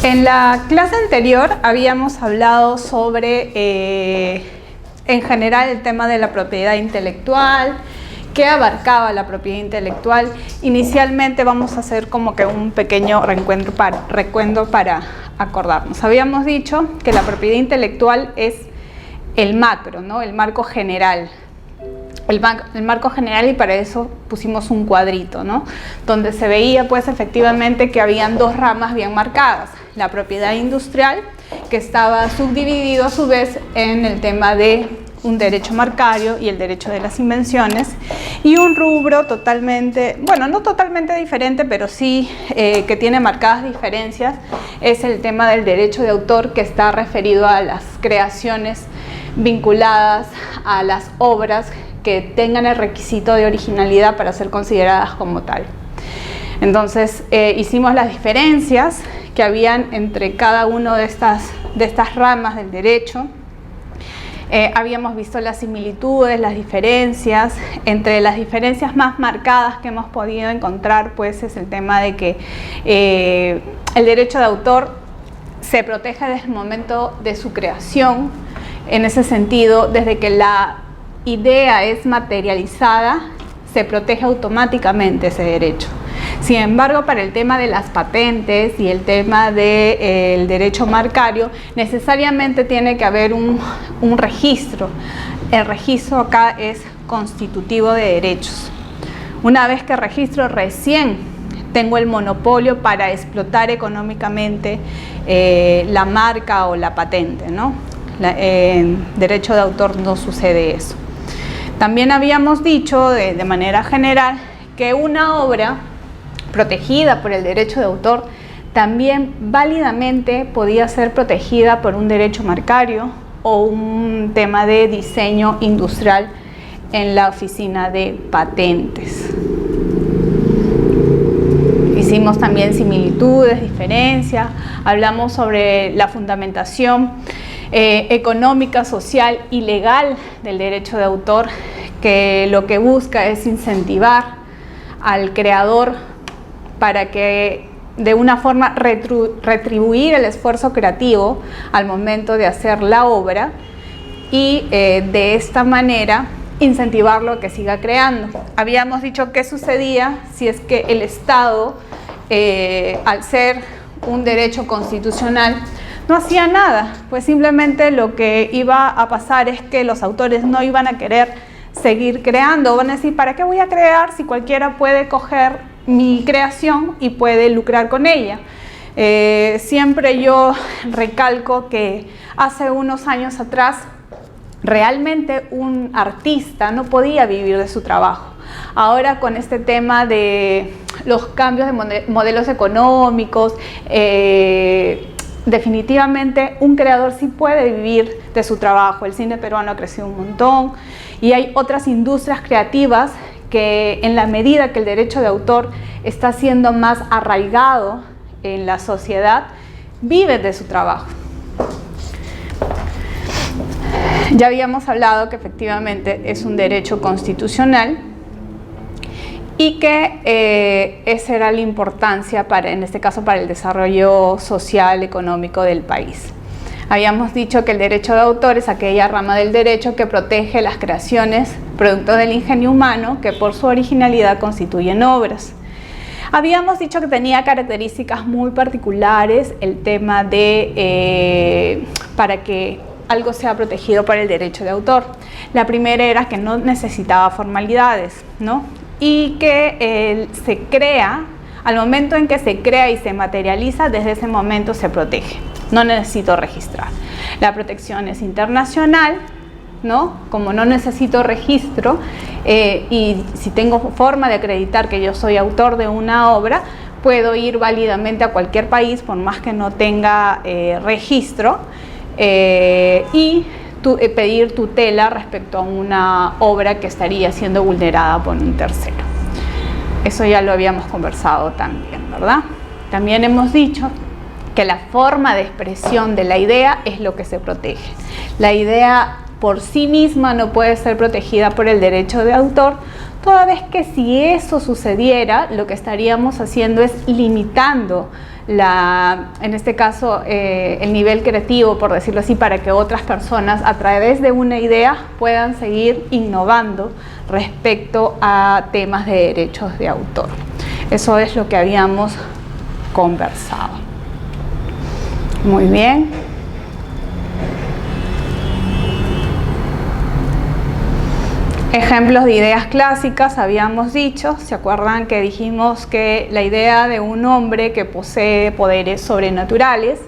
En la clase anterior habíamos hablado sobre, en general, el tema de la propiedad intelectual, qué abarcaba la propiedad intelectual. Inicialmente vamos a hacer como que un pequeño recuento para acordarnos. Habíamos dicho que la propiedad intelectual es el macro, ¿no? El marco general. El marco general, y para eso pusimos un cuadrito, ¿no? Donde se veía pues efectivamente que habían dos ramas bien marcadas: la propiedad industrial, que estaba subdividido a su vez en el tema de un derecho marcario y el derecho de las invenciones, y un rubro totalmente, bueno, no totalmente diferente, pero sí que tiene marcadas diferencias, es el tema del derecho de autor, que está referido a las creaciones vinculadas a las obras que tengan el requisito de originalidad para ser consideradas como tal. Entonces hicimos las diferencias que habían entre cada una de estas ramas del derecho. Habíamos visto las similitudes, las diferencias. Entre las diferencias más marcadas que hemos podido encontrar pues es el tema de que el derecho de autor se protege desde el momento de su creación. En ese sentido, desde que la idea es materializada, se protege automáticamente ese derecho. Sin embargo, para el tema de las patentes y el tema del derecho marcario, necesariamente tiene que haber un registro. El registro acá es constitutivo de derechos. Una vez que registro, recién tengo el monopolio para explotar económicamente la marca o la patente, ¿no? En derecho de autor no sucede eso. También habíamos dicho de manera general que una obra protegida por el derecho de autor también válidamente podía ser protegida por un derecho marcario o un tema de diseño industrial en la oficina de patentes. Hicimos también similitudes, diferencias, hablamos sobre la fundamentación económica, social y legal del derecho de autor, que lo que busca es incentivar al creador para que de una forma retribuir el esfuerzo creativo al momento de hacer la obra y de esta manera incentivarlo a que siga creando. Habíamos dicho qué sucedía si es que el Estado, al ser un derecho constitucional, no hacía nada, pues simplemente lo que iba a pasar es que los autores no iban a querer seguir creando. Van a decir, ¿para qué voy a crear si cualquiera puede coger mi creación y puede lucrar con ella? Siempre yo recalco que hace unos años atrás realmente un artista no podía vivir de su trabajo. Ahora, con este tema de los cambios de modelos económicos, definitivamente un creador sí puede vivir de su trabajo. El cine peruano ha crecido un montón y hay otras industrias creativas que, en la medida que el derecho de autor está siendo más arraigado en la sociedad, viven de su trabajo. Ya habíamos hablado que efectivamente es un derecho constitucional y que esa era la importancia en este caso para el desarrollo social, económico del país. Habíamos dicho que el derecho de autor es aquella rama del derecho que protege las creaciones producto del ingenio humano que por su originalidad constituyen obras. Habíamos dicho que tenía características muy particulares el tema de para que algo sea protegido por el derecho de autor. La primera era que no necesitaba formalidades, ¿no? Y que se crea, al momento en que se crea y se materializa, desde ese momento se protege. No necesito registrar. La protección es internacional, ¿no? Como no necesito registro y si tengo forma de acreditar que yo soy autor de una obra, puedo ir válidamente a cualquier país, por más que no tenga registro, y pedir tutela respecto a una obra que estaría siendo vulnerada por un tercero. Eso ya lo habíamos conversado también, ¿verdad? También hemos dicho que la forma de expresión de la idea es lo que se protege. La idea por sí misma no puede ser protegida por el derecho de autor, toda vez que si eso sucediera, lo que estaríamos haciendo es limitando en este caso, el nivel creativo, por decirlo así, para que otras personas a través de una idea puedan seguir innovando respecto a temas de derechos de autor. Eso es lo que habíamos conversado. Muy bien. Ejemplos de ideas clásicas, habíamos dicho, ¿se acuerdan que dijimos que la idea de un hombre que posee poderes sobrenaturales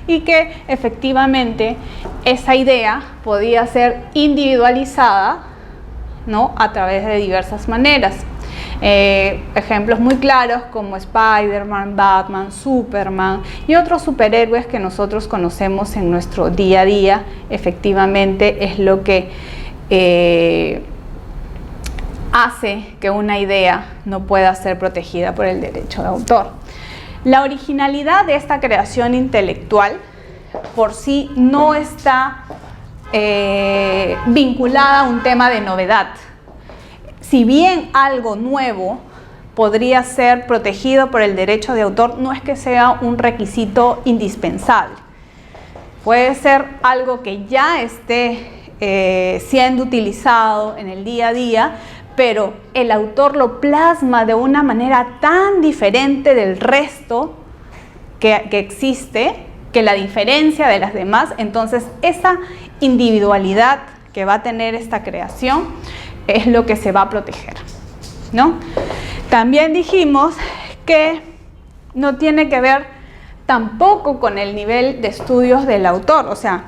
y que efectivamente esa idea podía ser individualizada, ¿no?, a través de diversas maneras? Ejemplos muy claros como Spider-Man, Batman, Superman y otros superhéroes que nosotros conocemos en nuestro día a día, efectivamente es lo que hace que una idea no pueda ser protegida por el derecho de autor. La originalidad de esta creación intelectual por sí no está vinculada a un tema de novedad. Si bien algo nuevo podría ser protegido por el derecho de autor, no es que sea un requisito indispensable. Puede ser algo que ya esté siendo utilizado en el día a día, pero el autor lo plasma de una manera tan diferente del resto que existe, que la diferencia de las demás. Entonces esa individualidad que va a tener esta creación es lo que se va a proteger, ¿no? También dijimos que no tiene que ver tampoco con el nivel de estudios del autor, o sea,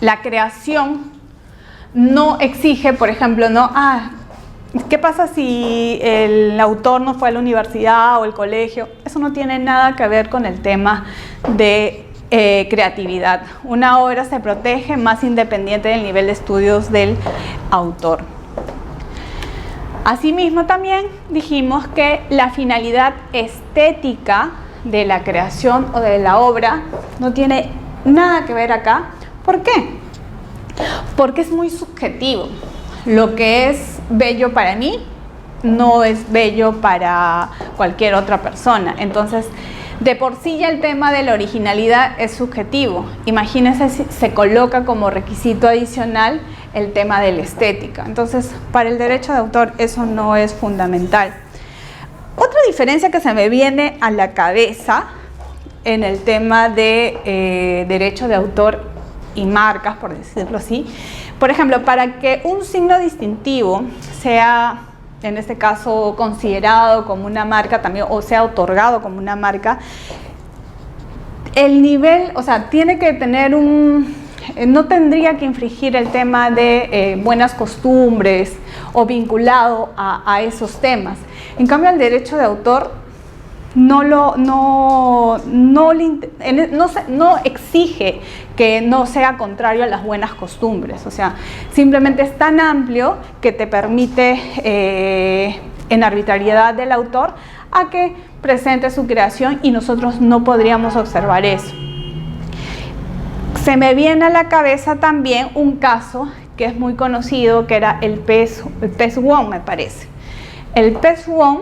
la creación no exige, por ejemplo, ¿qué pasa si el autor no fue a la universidad o el colegio? Eso no tiene nada que ver con el tema de creatividad. Una obra se protege más independiente del nivel de estudios del autor. Asimismo, también dijimos que la finalidad estética de la creación o de la obra no tiene nada que ver acá. ¿Por qué? Porque es muy subjetivo. Lo que es bello para mí no es bello para cualquier otra persona. Entonces, de por sí ya el tema de la originalidad es subjetivo. Imagínense si se coloca como requisito adicional el tema de la estética. Entonces, para el derecho de autor eso no es fundamental. Otra diferencia que se me viene a la cabeza en el tema de derecho de autor y marcas, por decirlo así. Por ejemplo, para que un signo distintivo sea, en este caso, considerado como una marca también, o sea otorgado como una marca, el nivel, o sea, tiene que tener no tendría que infringir el tema de buenas costumbres o vinculado a esos temas. En cambio, el derecho de autor no exige que no sea contrario a las buenas costumbres, o sea, simplemente es tan amplio que te permite en arbitrariedad del autor a que presente su creación y nosotros no podríamos observar eso. Se me viene a la cabeza también un caso que es muy conocido, que era el pez Wong, me parece. El pez Wong,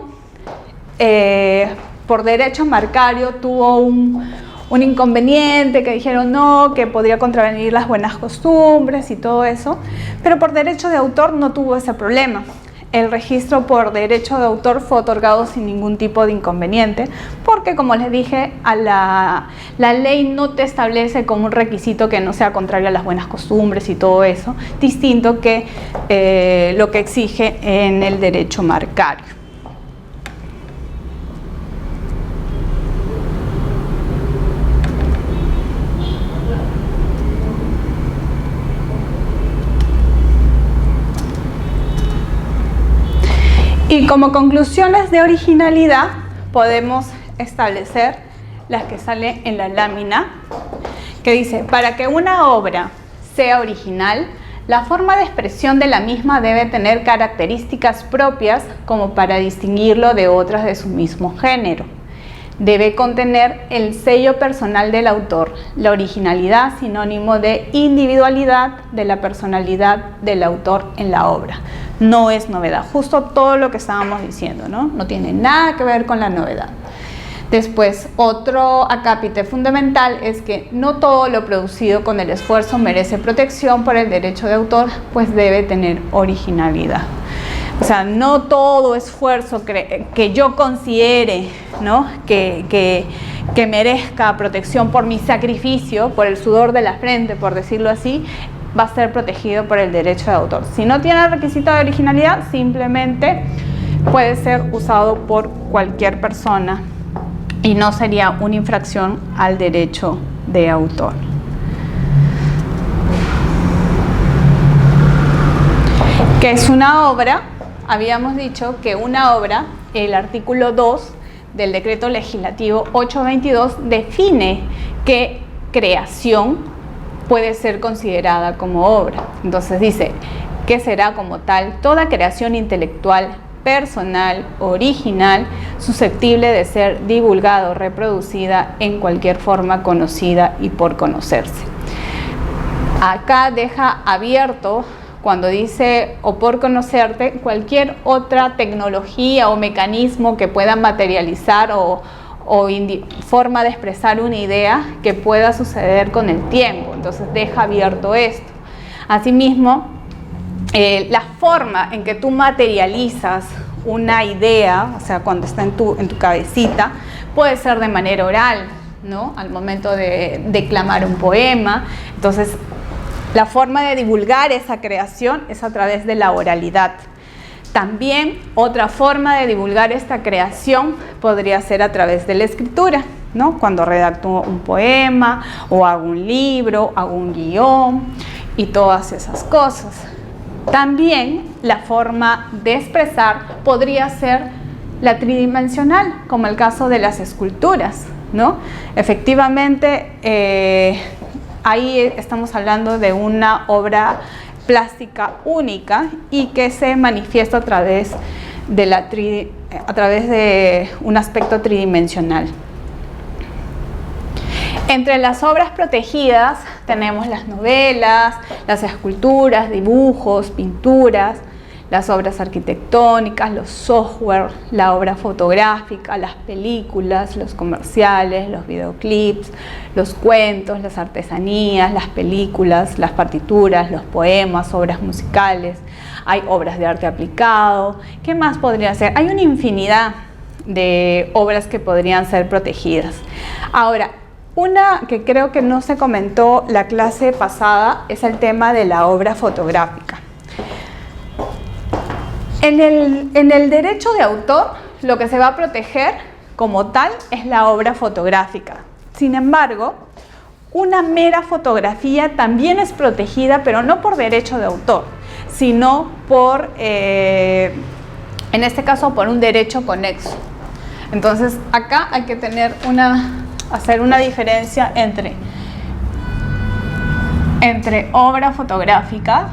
por derecho marcario, tuvo un inconveniente, que dijeron no, que podría contravenir las buenas costumbres y todo eso, pero por derecho de autor no tuvo ese problema. El registro por derecho de autor fue otorgado sin ningún tipo de inconveniente, porque, como les dije, la ley no te establece como un requisito que no sea contrario a las buenas costumbres y todo eso, distinto que lo que exige en el derecho marcario. Y como conclusiones de originalidad podemos establecer las que salen en la lámina, que dice: para que una obra sea original, la forma de expresión de la misma debe tener características propias como para distinguirlo de otras de su mismo género. debe contener el sello personal del autor, la originalidad sinónimo de individualidad de la personalidad del autor en la obra. No es novedad, justo todo lo que estábamos diciendo, ¿no? No tiene nada que ver con la novedad. Después, otro acápite fundamental es que no todo lo producido con el esfuerzo merece protección por el derecho de autor, pues debe tener originalidad. O sea, no todo esfuerzo que yo considere, ¿no?, que merezca protección por mi sacrificio, por el sudor de la frente, por decirlo así, va a ser protegido por el derecho de autor. Si no tiene el requisito de originalidad, simplemente puede ser usado por cualquier persona y no sería una infracción al derecho de autor. ¿Qué es una obra? Habíamos dicho que una obra, el artículo 2 del decreto legislativo 822 define qué creación puede ser considerada como obra. Entonces dice que será como tal toda creación intelectual, personal, original, susceptible de ser divulgada o reproducida en cualquier forma conocida y por conocerse. Acá deja abierto, cuando dice o por conocerte, cualquier otra tecnología o mecanismo que pueda materializar o forma de expresar una idea que pueda suceder con el tiempo. Entonces deja abierto esto. Asimismo, la forma en que tú materializas una idea, o sea, cuando está en tu cabecita, puede ser de manera oral, ¿no?, al momento de declamar un poema. Entonces, la forma de divulgar esa creación es a través de la oralidad. También otra forma de divulgar esta creación podría ser a través de la escritura, ¿no?, cuando redacto un poema o hago un libro, hago un guión y todas esas cosas. También la forma de expresar podría ser la tridimensional, como el caso de las esculturas, ¿no? Efectivamente, ahí estamos hablando de una obra plástica única y que se manifiesta a través de un aspecto tridimensional. Entre las obras protegidas tenemos las novelas, las esculturas, dibujos, pinturas, las obras arquitectónicas, los software, la obra fotográfica, las películas, los comerciales, los videoclips, los cuentos, las artesanías, las películas, las partituras, los poemas, obras musicales. Hay obras de arte aplicado. ¿Qué más podría ser? Hay una infinidad de obras que podrían ser protegidas. Ahora, una que creo que no se comentó la clase pasada es el tema de la obra fotográfica. En el derecho de autor, lo que se va a proteger como tal es la obra fotográfica. Sin embargo, una mera fotografía también es protegida, pero no por derecho de autor, sino por, en este caso, por un derecho conexo. Entonces, acá hay que hacer una diferencia entre obra fotográfica,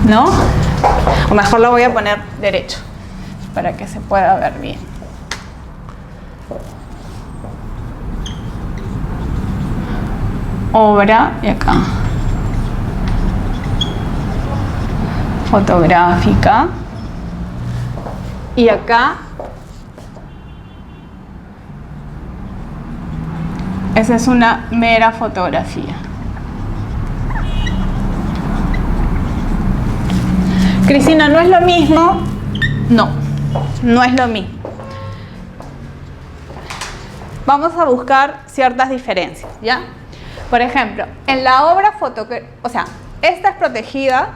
¿no? O mejor lo voy a poner derecho para que se pueda ver bien. Obra, y acá fotográfica, y acá esa es una mera fotografía. Cristina, ¿no es lo mismo? No, no es lo mismo. Vamos a buscar ciertas diferencias, ¿ya? Por ejemplo, en la obra fotográfica, o sea, esta es protegida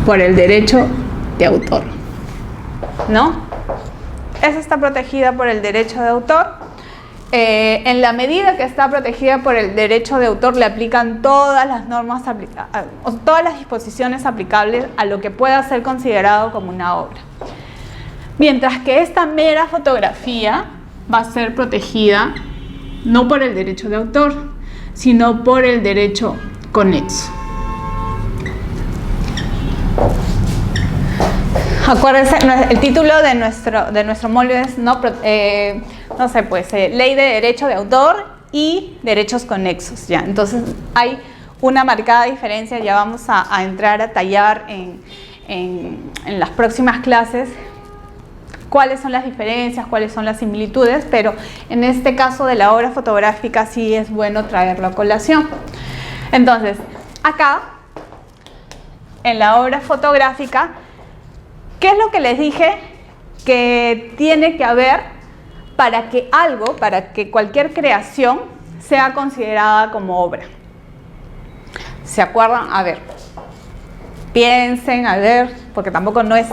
por el derecho de autor, ¿no? Esa está protegida por el derecho de autor. En la medida que está protegida por el derecho de autor, le aplican todas las normas, todas las disposiciones aplicables a lo que pueda ser considerado como una obra. Mientras que esta mera fotografía va a ser protegida no por el derecho de autor, sino por el derecho conexo. Acuérdense, el título de nuestro módulo es, no sé, pues, Ley de Derecho de Autor y Derechos Conexos, ¿ya? Entonces, hay una marcada diferencia, ya vamos a entrar a tallar en las próximas clases cuáles son las diferencias, cuáles son las similitudes, pero en este caso de la obra fotográfica sí es bueno traerlo a colación. Entonces, acá, en la obra fotográfica, ¿qué es lo que les dije que tiene que haber para que cualquier creación sea considerada como obra? ¿Se acuerdan? A ver, piensen, a ver, porque tampoco no es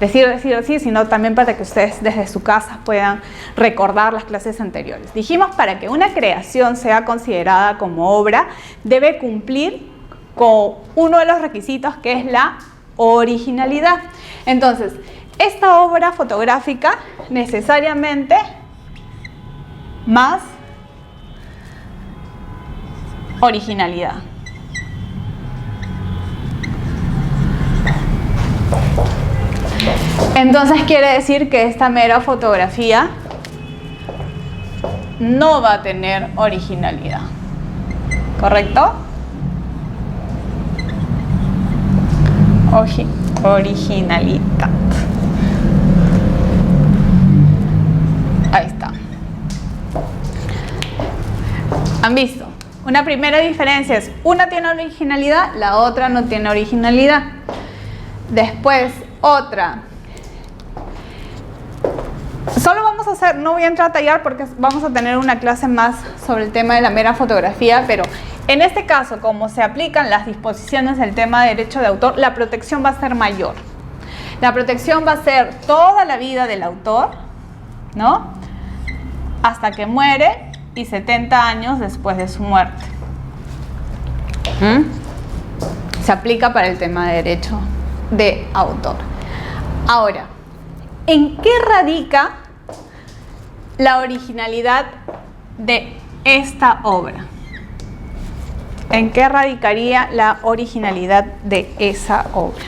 decir así, sino también para que ustedes desde su casa puedan recordar las clases anteriores. Dijimos, para que una creación sea considerada como obra, debe cumplir con uno de los requisitos, que es la originalidad. Entonces, esta obra fotográfica necesariamente más originalidad. Entonces quiere decir que esta mera fotografía no va a tener originalidad, ¿correcto? Originalidad. Ahí está. ¿Han visto? Una primera diferencia es, una tiene originalidad, la otra no tiene originalidad. Después, otra. Solo vamos a hacer, no voy a entrar a tallar porque vamos a tener una clase más sobre el tema de la mera fotografía, pero en este caso, como se aplican las disposiciones del tema de derecho de autor, la protección va a ser mayor. La protección va a ser toda la vida del autor, ¿no? Hasta que muere y 70 años después de su muerte. Se aplica para el tema de derecho de autor. Ahora, ¿en qué radica la originalidad de esta obra? ¿En qué radicaría la originalidad de esa obra?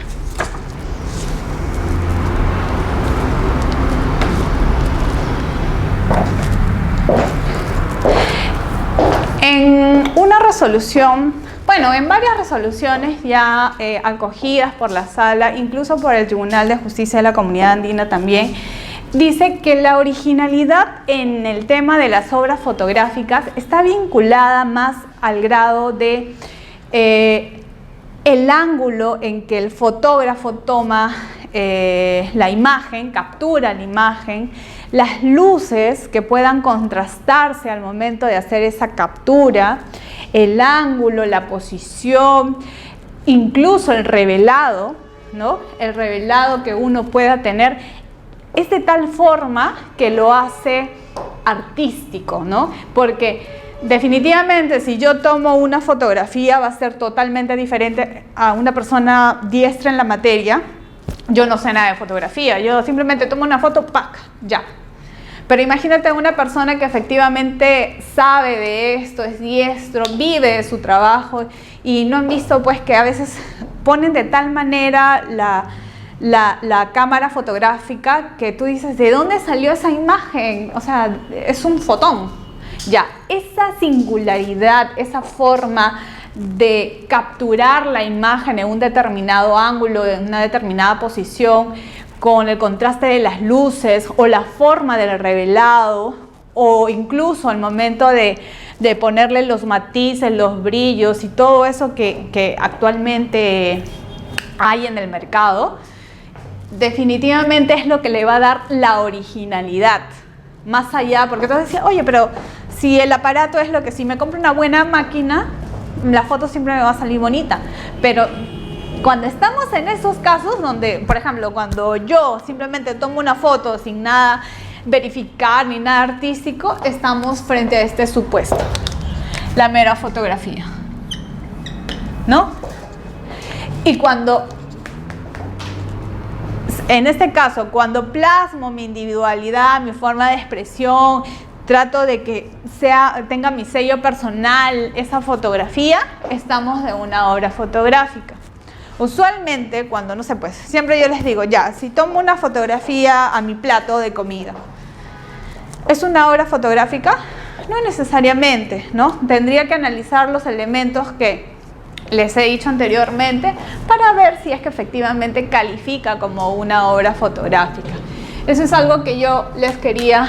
En una resolución, bueno, en varias resoluciones ya acogidas por la Sala, incluso por el Tribunal de Justicia de la Comunidad Andina también, dice que la originalidad en el tema de las obras fotográficas está vinculada más al grado de el ángulo en que el fotógrafo toma la imagen, captura la imagen, las luces que puedan contrastarse al momento de hacer esa captura, el ángulo, la posición, incluso el revelado, ¿no? El revelado que uno pueda tener es de tal forma que lo hace artístico, ¿no? Porque definitivamente si yo tomo una fotografía va a ser totalmente diferente a una persona diestra en la materia. Yo no sé nada de fotografía, yo simplemente tomo una foto, ¡pac!, ya. Pero imagínate una persona que efectivamente sabe de esto, es diestro, vive de su trabajo y no han visto pues que a veces ponen de tal manera la cámara fotográfica que tú dices, ¿de dónde salió esa imagen? O sea, es un fotón. Ya, esa singularidad, esa forma de capturar la imagen en un determinado ángulo, en una determinada posición, con el contraste de las luces o la forma del revelado, o incluso al momento de ponerle los matices, los brillos y todo eso que actualmente hay en el mercado, definitivamente es lo que le va a dar la originalidad. Más allá, porque tú decías, oye, pero si el aparato es lo que, si me compro una buena máquina, la foto siempre me va a salir bonita. Pero cuando estamos en esos casos donde, por ejemplo, cuando yo simplemente tomo una foto sin nada verificar ni nada artístico, estamos frente a este supuesto, la mera fotografía, ¿no? Y cuando, en este caso, cuando plasmo mi individualidad, mi forma de expresión, trato de que tenga mi sello personal esa fotografía, estamos de una obra fotográfica. Usualmente cuando, no sé, pues siempre yo les digo, ya, si tomo una fotografía a mi plato de comida, ¿es una obra fotográfica? No necesariamente, ¿no? Tendría que analizar los elementos que les he dicho anteriormente para ver si es que efectivamente califica como una obra fotográfica. Eso es algo que yo les quería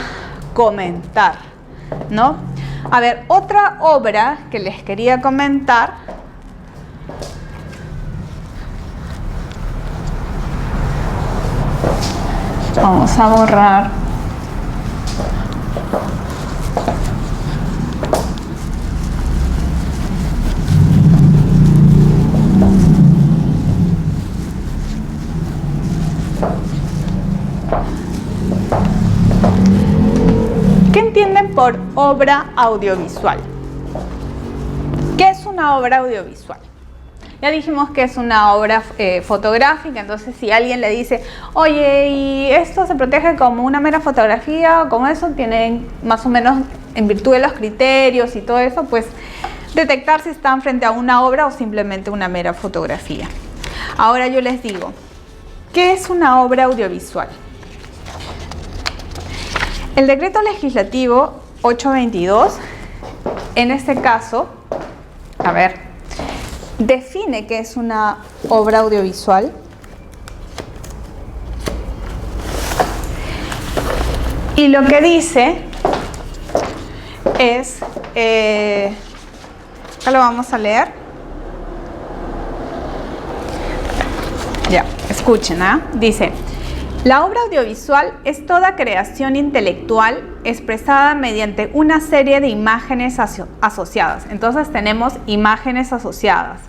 comentar, ¿no? A ver, otra obra que les quería comentar vamos a borrar ¿qué entienden por obra audiovisual? ¿Qué es una obra audiovisual? Ya dijimos que es una obra fotográfica, entonces si alguien le dice, oye, ¿y esto se protege como una mera fotografía o como eso? Tienen más o menos, en virtud de los criterios y todo eso, pues detectar si están frente a una obra o simplemente una mera fotografía. Ahora yo les digo, ¿qué es una obra audiovisual? El decreto legislativo 822, en este caso, a ver, define qué es una obra audiovisual. Y lo que dice es, acá lo vamos a leer. Ya, escuchen, ¿ah? Dice, la obra audiovisual es toda creación intelectual expresada mediante una serie de imágenes asociadas. Entonces tenemos imágenes asociadas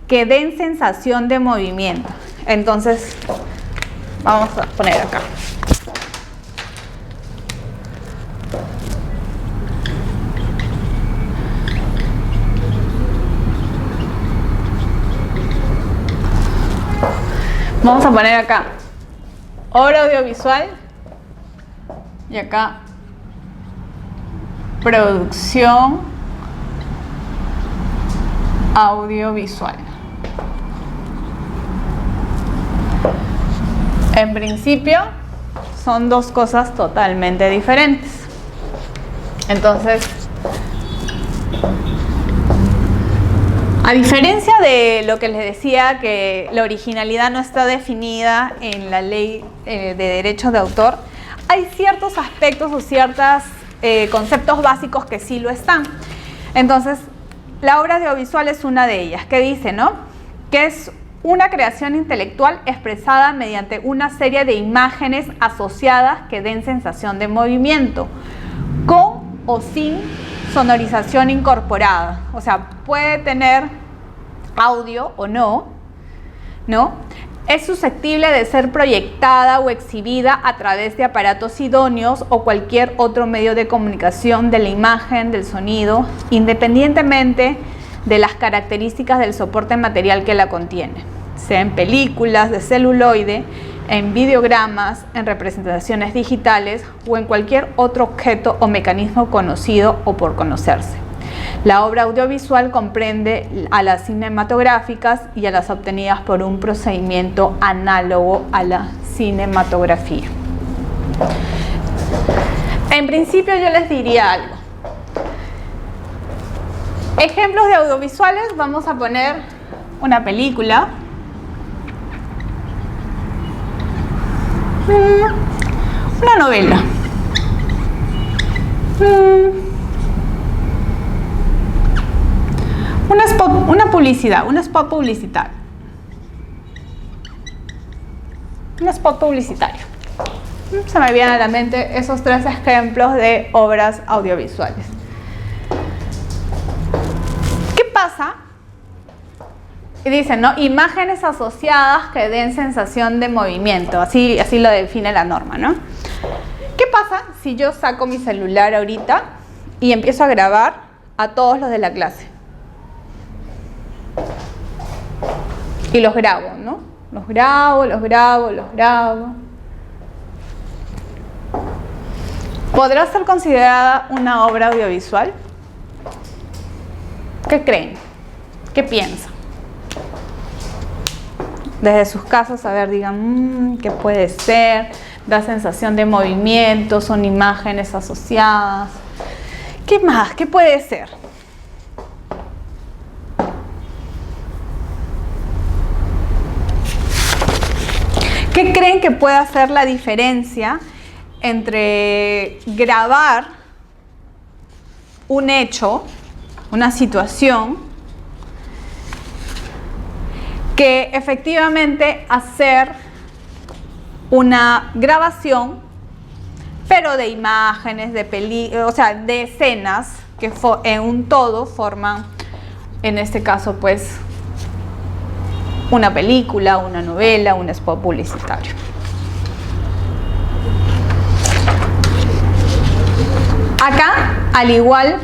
que den sensación de movimiento. Entonces, vamos a poner acá. Vamos a poner acá obra audiovisual y acá producción audiovisual. En principio son dos cosas totalmente diferentes. Entonces, a diferencia de lo que les decía, que la originalidad no está definida en la ley de derechos de autor, hay ciertos aspectos o ciertos conceptos básicos que sí lo están. Entonces, la obra audiovisual es una de ellas, que dice, ¿no? Que es una creación intelectual expresada mediante una serie de imágenes asociadas que den sensación de movimiento, con o sin sonorización incorporada. O sea, puede tener audio o no, ¿no? Es susceptible de ser proyectada o exhibida a través de aparatos idóneos o cualquier otro medio de comunicación de la imagen, del sonido, independientemente de las características del soporte material que la contiene, sea en películas de celuloide, en videogramas, en representaciones digitales o en cualquier otro objeto o mecanismo conocido o por conocerse. La obra audiovisual comprende a las cinematográficas y a las obtenidas por un procedimiento análogo a la cinematografía. En principio yo les diría algo. Ejemplos de audiovisuales, vamos a poner una película. Una novela. Una publicidad, un spot publicitario. Un spot publicitario. Se me vienen a la mente esos tres ejemplos de obras audiovisuales. ¿Qué pasa? Y dicen, ¿no? Imágenes asociadas que den sensación de movimiento. Así lo define la norma, ¿no? ¿Qué pasa si yo saco mi celular ahorita y empiezo a grabar a todos los de la clase? Y los grabo, ¿no? Los grabo. ¿Podrá ser considerada una obra audiovisual? ¿Qué creen? ¿Qué piensan? desde sus casas, a ver, digan, ¿qué puede ser? Da sensación de movimiento, son imágenes asociadas. ¿Qué más? ¿Qué puede ser? ¿Qué creen que puede hacer la diferencia entre grabar un hecho, una situación, que efectivamente hacer una grabación, pero de imágenes, o sea, de escenas que en un todo forman, en este caso, pues, una película, una novela, un spot publicitario? Acá, al igual,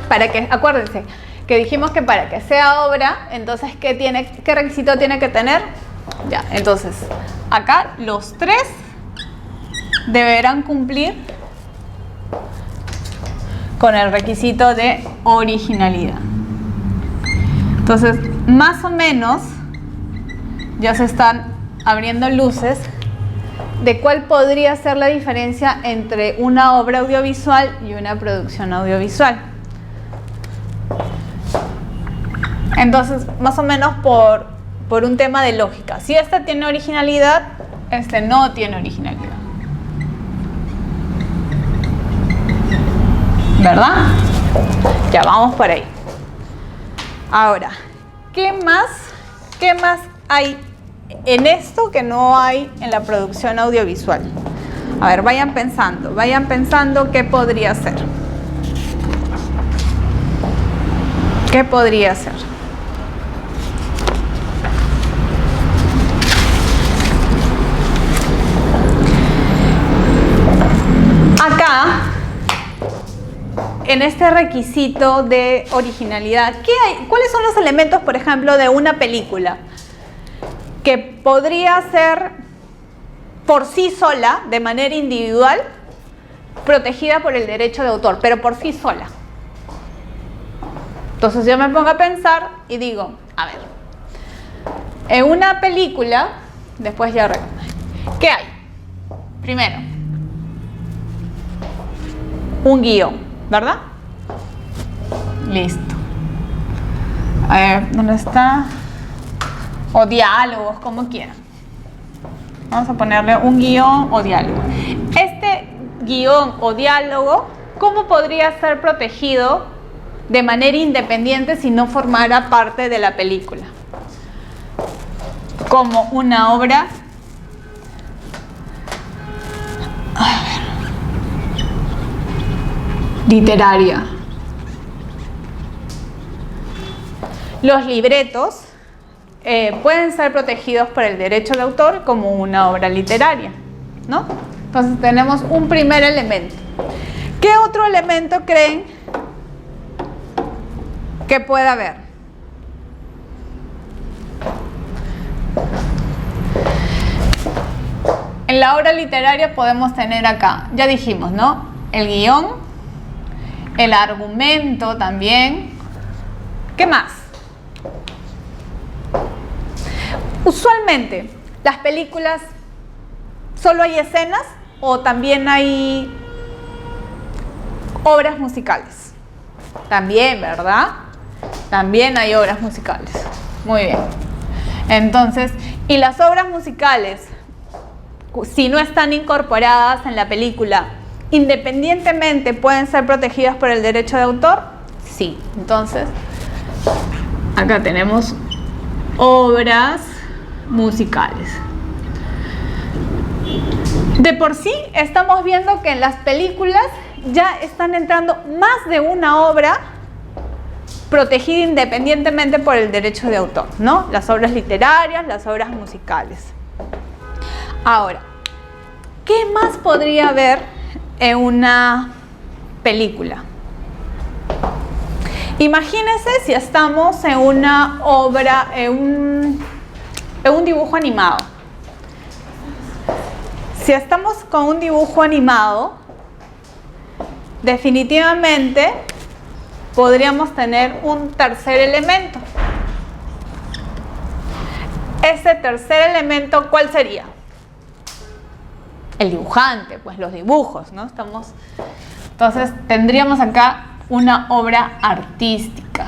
acuérdense que dijimos que para que sea obra, entonces, ¿qué requisito tiene que tener? Ya, entonces, acá los tres deberán cumplir con el requisito de originalidad. Entonces, más o menos, ya se están abriendo luces de cuál podría ser la diferencia entre una obra audiovisual y una producción audiovisual. Entonces, más o menos por un tema de lógica. Si esta tiene originalidad, este no tiene originalidad. ¿Verdad? Ya vamos por ahí. Ahora, ¿qué más hay en esto que no hay en la producción audiovisual? A ver, vayan pensando qué podría ser. ¿Qué podría ser? Acá, en este requisito de originalidad, ¿qué hay? ¿Cuáles son los elementos, por ejemplo, de una película que podría ser por sí sola, de manera individual, protegida por el derecho de autor, pero por sí sola? Entonces yo me pongo a pensar y digo, a ver, en una película, después ya recuerdo, ¿qué hay? Primero, un guión, ¿verdad? Listo. A ver, ¿dónde está? O diálogos, como quieran. Vamos a ponerle un guión o diálogo. Este guión o diálogo, ¿cómo podría ser protegido de manera independiente si no formara parte de la película? Como una obra literaria. Los libretos pueden ser protegidos por el derecho de autor como una obra literaria, ¿no? Entonces tenemos un primer elemento. ¿Qué otro elemento creen que pueda haber? En la obra literaria podemos tener acá, ya dijimos, ¿no? El guión, el argumento también. ¿Qué más? Usualmente, las películas, ¿solo hay escenas o también hay obras musicales? También, ¿verdad? También hay obras musicales. Muy bien. Entonces, ¿y las obras musicales, si no están incorporadas en la película, independientemente pueden ser protegidas por el derecho de autor? Sí. Entonces, acá tenemos obras musicales. De por sí estamos viendo que en las películas ya están entrando más de una obra protegida independientemente por el derecho de autor, ¿no? Las obras literarias, las obras musicales. Ahora, ¿qué más podría haber en una película? Imagínense si estamos en una obra, en un dibujo animado. Si estamos con un dibujo animado, definitivamente podríamos tener un tercer elemento. ese tercer elemento, ¿cuál sería? El dibujante, pues los dibujos, ¿no? Entonces tendríamos acá una obra artística,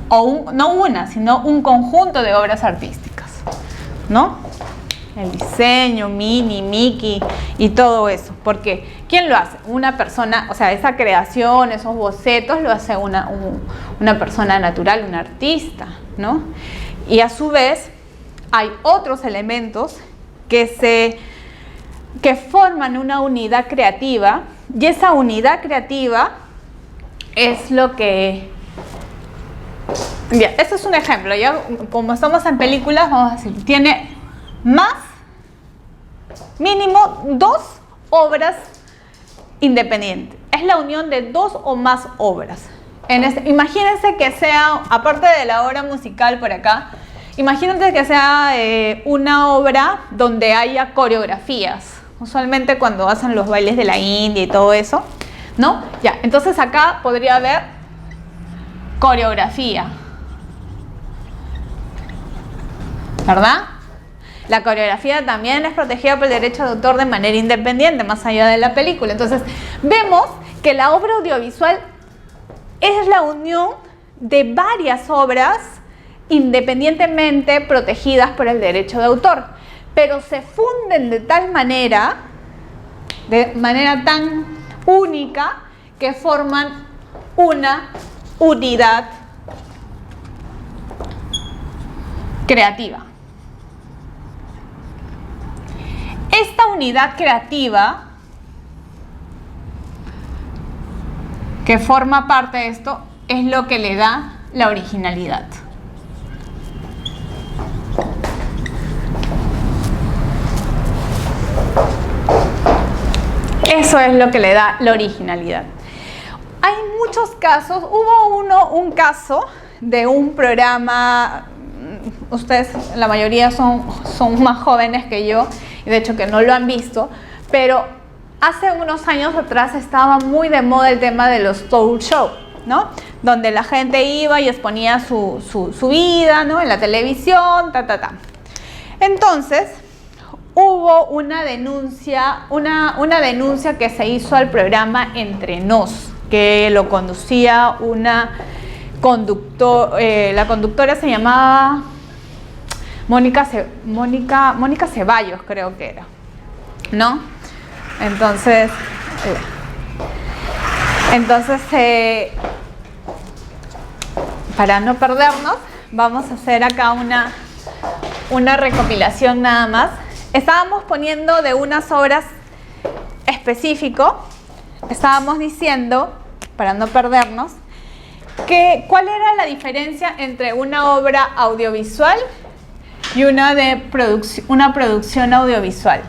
o no una, sino un conjunto de obras artísticas, ¿no? El diseño, Minnie, Mickey y todo eso. Porque ¿quién lo hace? Una persona, o sea, esa creación, esos bocetos lo hace una persona natural, un artista, ¿no? Y a su vez hay otros elementos que forman una unidad creativa, y esa unidad creativa es lo que... Ya, este es un ejemplo, ya como estamos en películas, vamos a decir, tiene mínimo 2 obras independientes. Es la unión de 2 o más obras. Imagínense que sea, aparte de la obra musical por acá, imagínense que sea una obra donde haya coreografías. Usualmente cuando hacen los bailes de la India y todo eso, ¿no? Ya, entonces acá podría haber coreografía, ¿verdad? La coreografía también es protegida por el derecho de autor de manera independiente, más allá de la película. Entonces, vemos que la obra audiovisual es la unión de varias obras independientemente protegidas por el derecho de autor, pero se funden de manera tan única, que forman una unidad creativa. Esta unidad creativa que forma parte de esto es lo que le da la originalidad. Eso es lo que le da la originalidad. Hay muchos casos. Hubo un caso de un programa, ustedes la mayoría son más jóvenes que yo, y de hecho que no lo han visto, pero hace unos años atrás estaba muy de moda el tema de los talk show, ¿no? Donde la gente iba y exponía su vida, ¿no? En la televisión, Entonces, hubo una denuncia que se hizo al programa Entre Nos, que lo conducía la conductora se llamaba Mónica Ceballos, creo que era, ¿no? Entonces para no perdernos, vamos a hacer acá una recopilación nada más. Estábamos poniendo de unas obras específico, estábamos diciendo, para no perdernos, cuál era la diferencia entre una obra audiovisual y una producción audiovisual.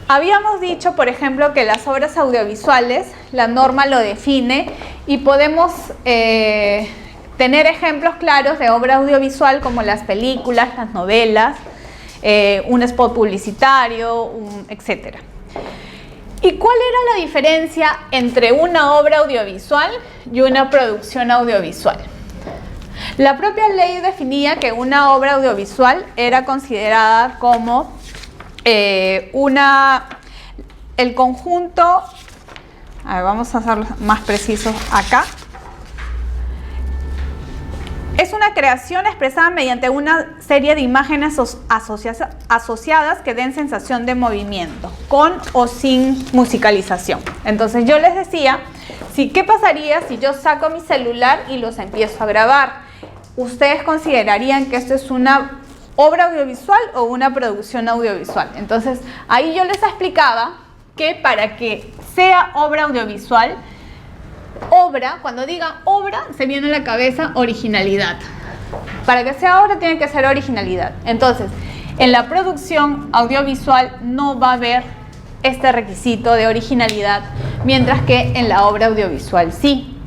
Habíamos dicho, por ejemplo, que las obras audiovisuales, la norma lo define y podemos tener ejemplos claros de obra audiovisual como las películas, las novelas, un spot publicitario, etc. ¿Y cuál era la diferencia entre una obra audiovisual y una producción audiovisual? La propia ley definía que una obra audiovisual era considerada como el conjunto, a ver, vamos a ser más precisos acá. Es una creación expresada mediante una serie de imágenes asociadas que den sensación de movimiento, con o sin musicalización. Entonces yo les decía, ¿qué pasaría si yo saco mi celular y los empiezo a grabar? ¿Ustedes considerarían que esto es una obra audiovisual o una producción audiovisual? Entonces ahí yo les explicaba que para que sea obra audiovisual, cuando digan obra, se viene a la cabeza originalidad. Para que sea obra tiene que ser originalidad. Entonces, en la producción audiovisual no va a haber este requisito de originalidad, mientras que en la obra audiovisual sí.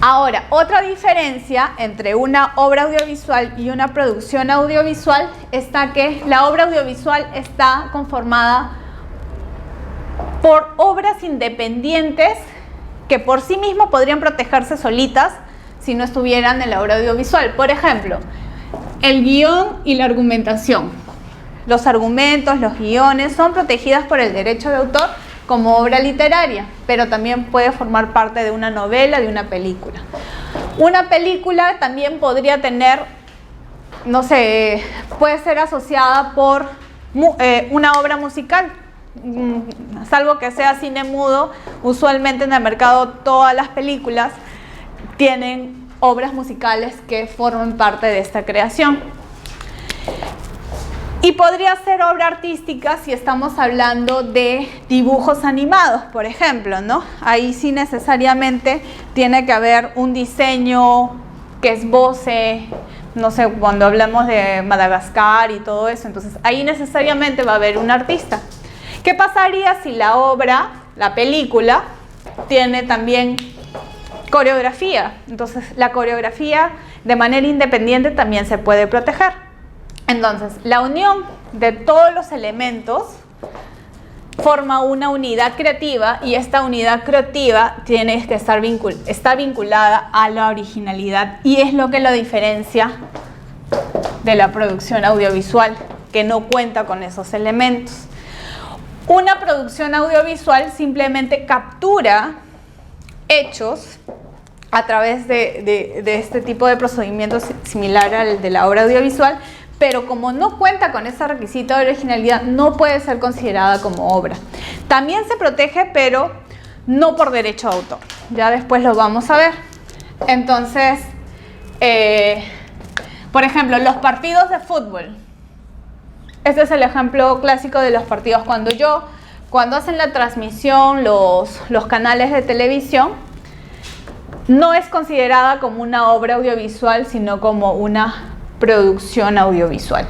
Ahora, otra diferencia entre una obra audiovisual y una producción audiovisual está que la obra audiovisual está conformada por obras independientes que por sí mismas podrían protegerse solitas si no estuvieran en la obra audiovisual. Por ejemplo, el guión y la argumentación. Los argumentos, los guiones son protegidas por el derecho de autor como obra literaria, pero también puede formar parte de una novela, de una película. Una película también podría tener, no sé, puede ser asociada por una obra musical, salvo que sea cine mudo. Usualmente en el mercado todas las películas tienen obras musicales que forman parte de esta creación. Y podría ser obra artística si estamos hablando de dibujos animados, por ejemplo, ¿no? Ahí sí necesariamente tiene que haber un diseño que esboce, no sé, cuando hablamos de Madagascar y todo eso, entonces ahí necesariamente va a haber un artista. ¿Qué pasaría si la obra, la película, tiene también coreografía? Entonces la coreografía de manera independiente también se puede proteger. Entonces la unión de todos los elementos forma una unidad creativa, y esta unidad creativa tiene que estar está vinculada a la originalidad, y es lo que lo diferencia de la producción audiovisual, que no cuenta con esos elementos. Una producción audiovisual simplemente captura hechos a través de este tipo de procedimientos similar al de la obra audiovisual, pero como no cuenta con ese requisito de originalidad, no puede ser considerada como obra. También se protege, pero no por derecho de autor. Ya después lo vamos a ver. Entonces, por ejemplo, los partidos de fútbol. Este es el ejemplo clásico de los partidos. Cuando hacen la transmisión los canales de televisión, no es considerada como una obra audiovisual, sino como una producción audiovisual.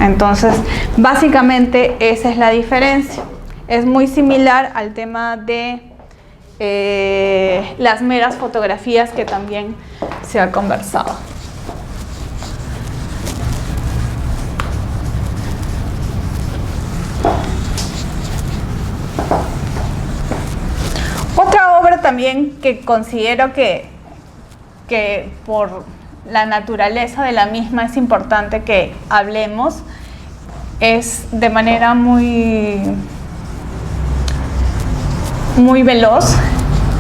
Entonces, básicamente esa es la diferencia. Es muy similar al tema de las meras fotografías, que también se ha conversado. Otra obra también que considero que por la naturaleza de la misma es importante que hablemos, es de manera muy veloz,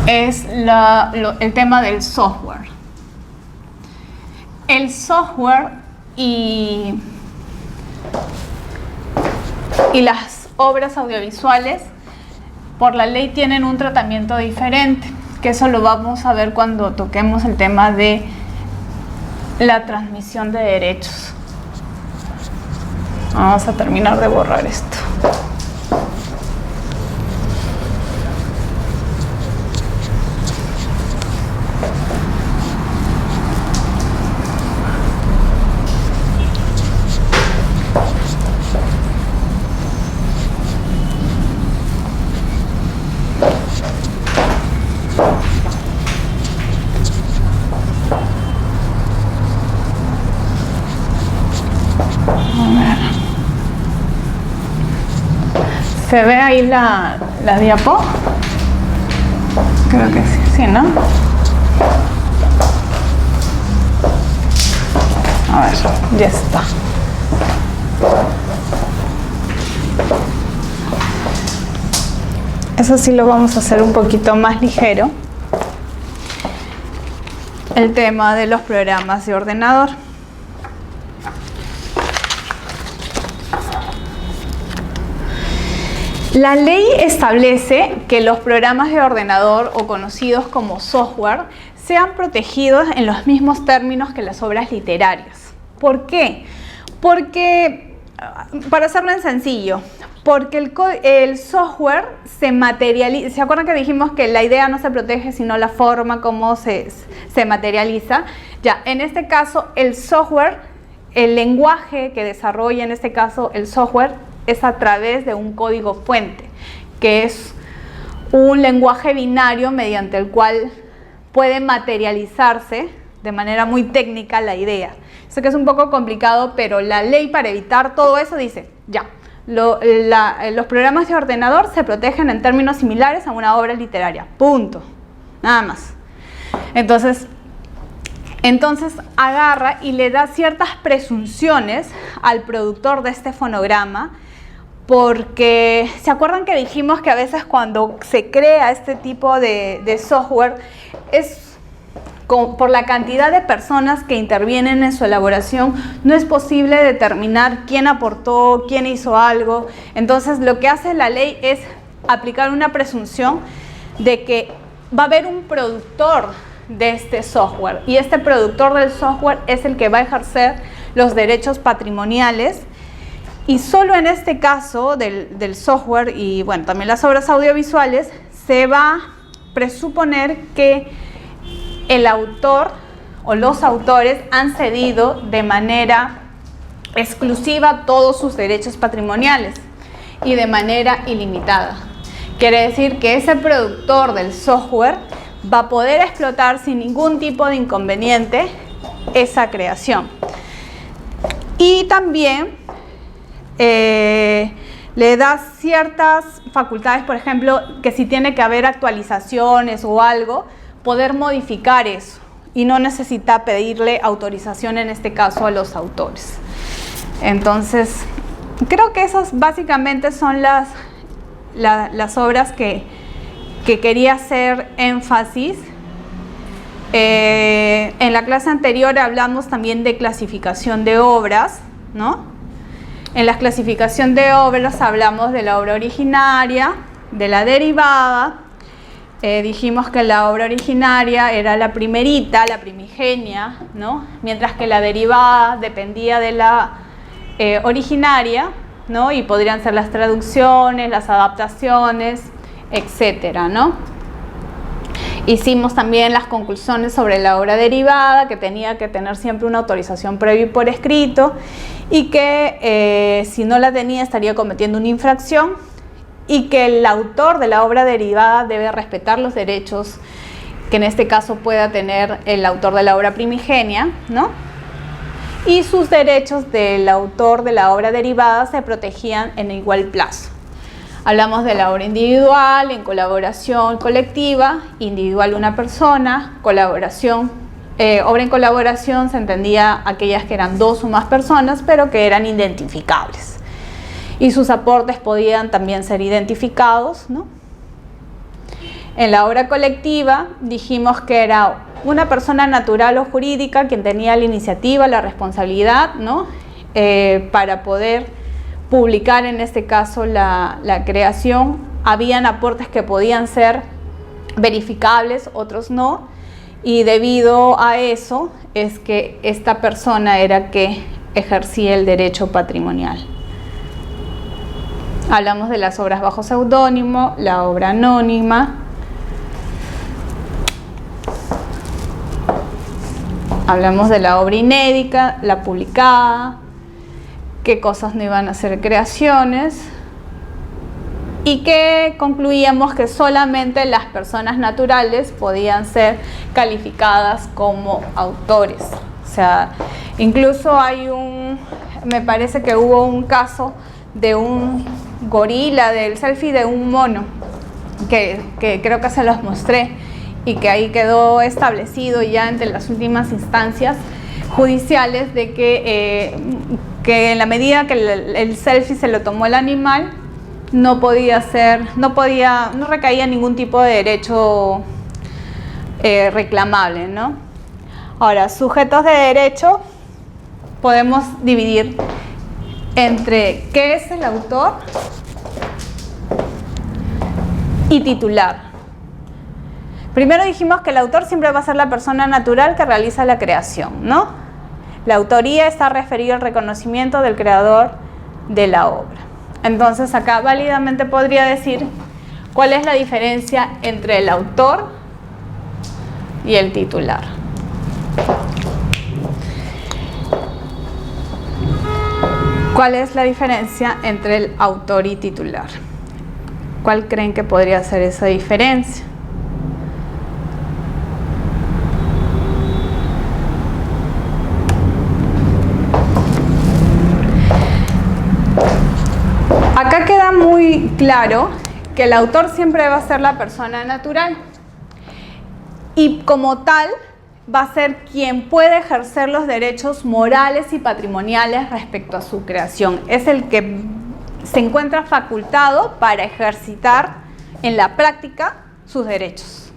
es el tema del software. El software y las obras audiovisuales por la ley tienen un tratamiento diferente, que eso lo vamos a ver cuando toquemos el tema de la transmisión de derechos. Vamos a terminar de borrar esto. ¿Se ve ahí la diapo? Creo que sí, ¿no? A ver, ya está. Eso sí lo vamos a hacer un poquito más ligero. El tema de los programas de ordenador. La ley establece que los programas de ordenador, o conocidos como software, sean protegidos en los mismos términos que las obras literarias. ¿Por qué? Porque, para hacerlo en sencillo, porque el software se materializa. ¿Se acuerdan que dijimos que la idea no se protege sino la forma como se materializa? Ya, en este caso el software, el lenguaje que desarrolla en este caso el software, es a través de un código fuente, que es un lenguaje binario mediante el cual puede materializarse de manera muy técnica la idea. Sé que es un poco complicado, pero la ley, para evitar todo eso, dice, ya, los programas de ordenador se protegen en términos similares a una obra literaria, punto, nada más. Entonces, Entonces agarra y le da ciertas presunciones al productor de este fonograma, porque ¿se acuerdan que dijimos que a veces cuando se crea este tipo de software es por la cantidad de personas que intervienen en su elaboración, no es posible determinar quién aportó, quién hizo algo? Entonces lo que hace la ley es aplicar una presunción de que va a haber un productor de este software, y este productor del software es el que va a ejercer los derechos patrimoniales, y solo en este caso del software y bueno, también las obras audiovisuales se va a presuponer que el autor o los autores han cedido de manera exclusiva todos sus derechos patrimoniales y de manera ilimitada. Quiere decir que ese productor del software va a poder explotar sin ningún tipo de inconveniente esa creación. Y también le da ciertas facultades, por ejemplo, que si tiene que haber actualizaciones o algo, poder modificar eso y no necesita pedirle autorización en este caso a los autores. Entonces, creo que esas básicamente son las obras que quería hacer énfasis. En la clase anterior hablamos también de clasificación de obras, ¿no? En la clasificación de obras hablamos de la obra originaria, de la derivada. Dijimos que la obra originaria era la primerita, la primigenia, ¿no? Mientras que la derivada dependía de la originaria, ¿no? Y podrían ser las traducciones, las adaptaciones, etcétera, ¿no? Hicimos también las conclusiones sobre la obra derivada, que tenía que tener siempre una autorización previa y por escrito, y que si no la tenía estaría cometiendo una infracción, y que el autor de la obra derivada debe respetar los derechos que en este caso pueda tener el autor de la obra primigenia, ¿no? Y sus derechos del autor de la obra derivada se protegían en igual plazo. Hablamos de la obra individual, en colaboración colectiva, individual una persona, colaboración, obra en colaboración se entendía aquellas que eran dos o más personas, pero que eran identificables. Y sus aportes podían también ser identificados, ¿no? En la obra colectiva dijimos que era una persona natural o jurídica quien tenía la iniciativa, la responsabilidad, ¿no? Para poder publicar en este caso la creación. Habían aportes que podían ser verificables, otros no, y debido a eso es que esta persona era que ejercía el derecho patrimonial. Hablamos de las obras bajo seudónimo, la obra anónima. Hablamos de la obra inédita, la publicada, qué cosas no iban a ser creaciones, y que concluíamos que solamente las personas naturales podían ser calificadas como autores. O sea, incluso me parece que hubo un caso de un gorila, del selfie de un mono, que creo que se los mostré, y que ahí quedó establecido ya entre las últimas instancias judiciales de que en la medida que el selfie se lo tomó el animal, no recaía ningún tipo de derecho reclamable, ¿no? Ahora, sujetos de derecho podemos dividir entre qué es el autor y titular. Primero dijimos que el autor siempre va a ser la persona natural que realiza la creación, ¿no? La autoría está referida al reconocimiento del creador de la obra. Entonces acá válidamente podría decir cuál es la diferencia entre el autor y el titular. ¿Cuál es la diferencia entre el autor y titular? ¿Cuál creen que podría ser esa diferencia? Acá queda muy claro que el autor siempre va a ser la persona natural, y como tal va a ser quien puede ejercer los derechos morales y patrimoniales respecto a su creación. Es el que se encuentra facultado para ejercitar en la práctica sus derechos.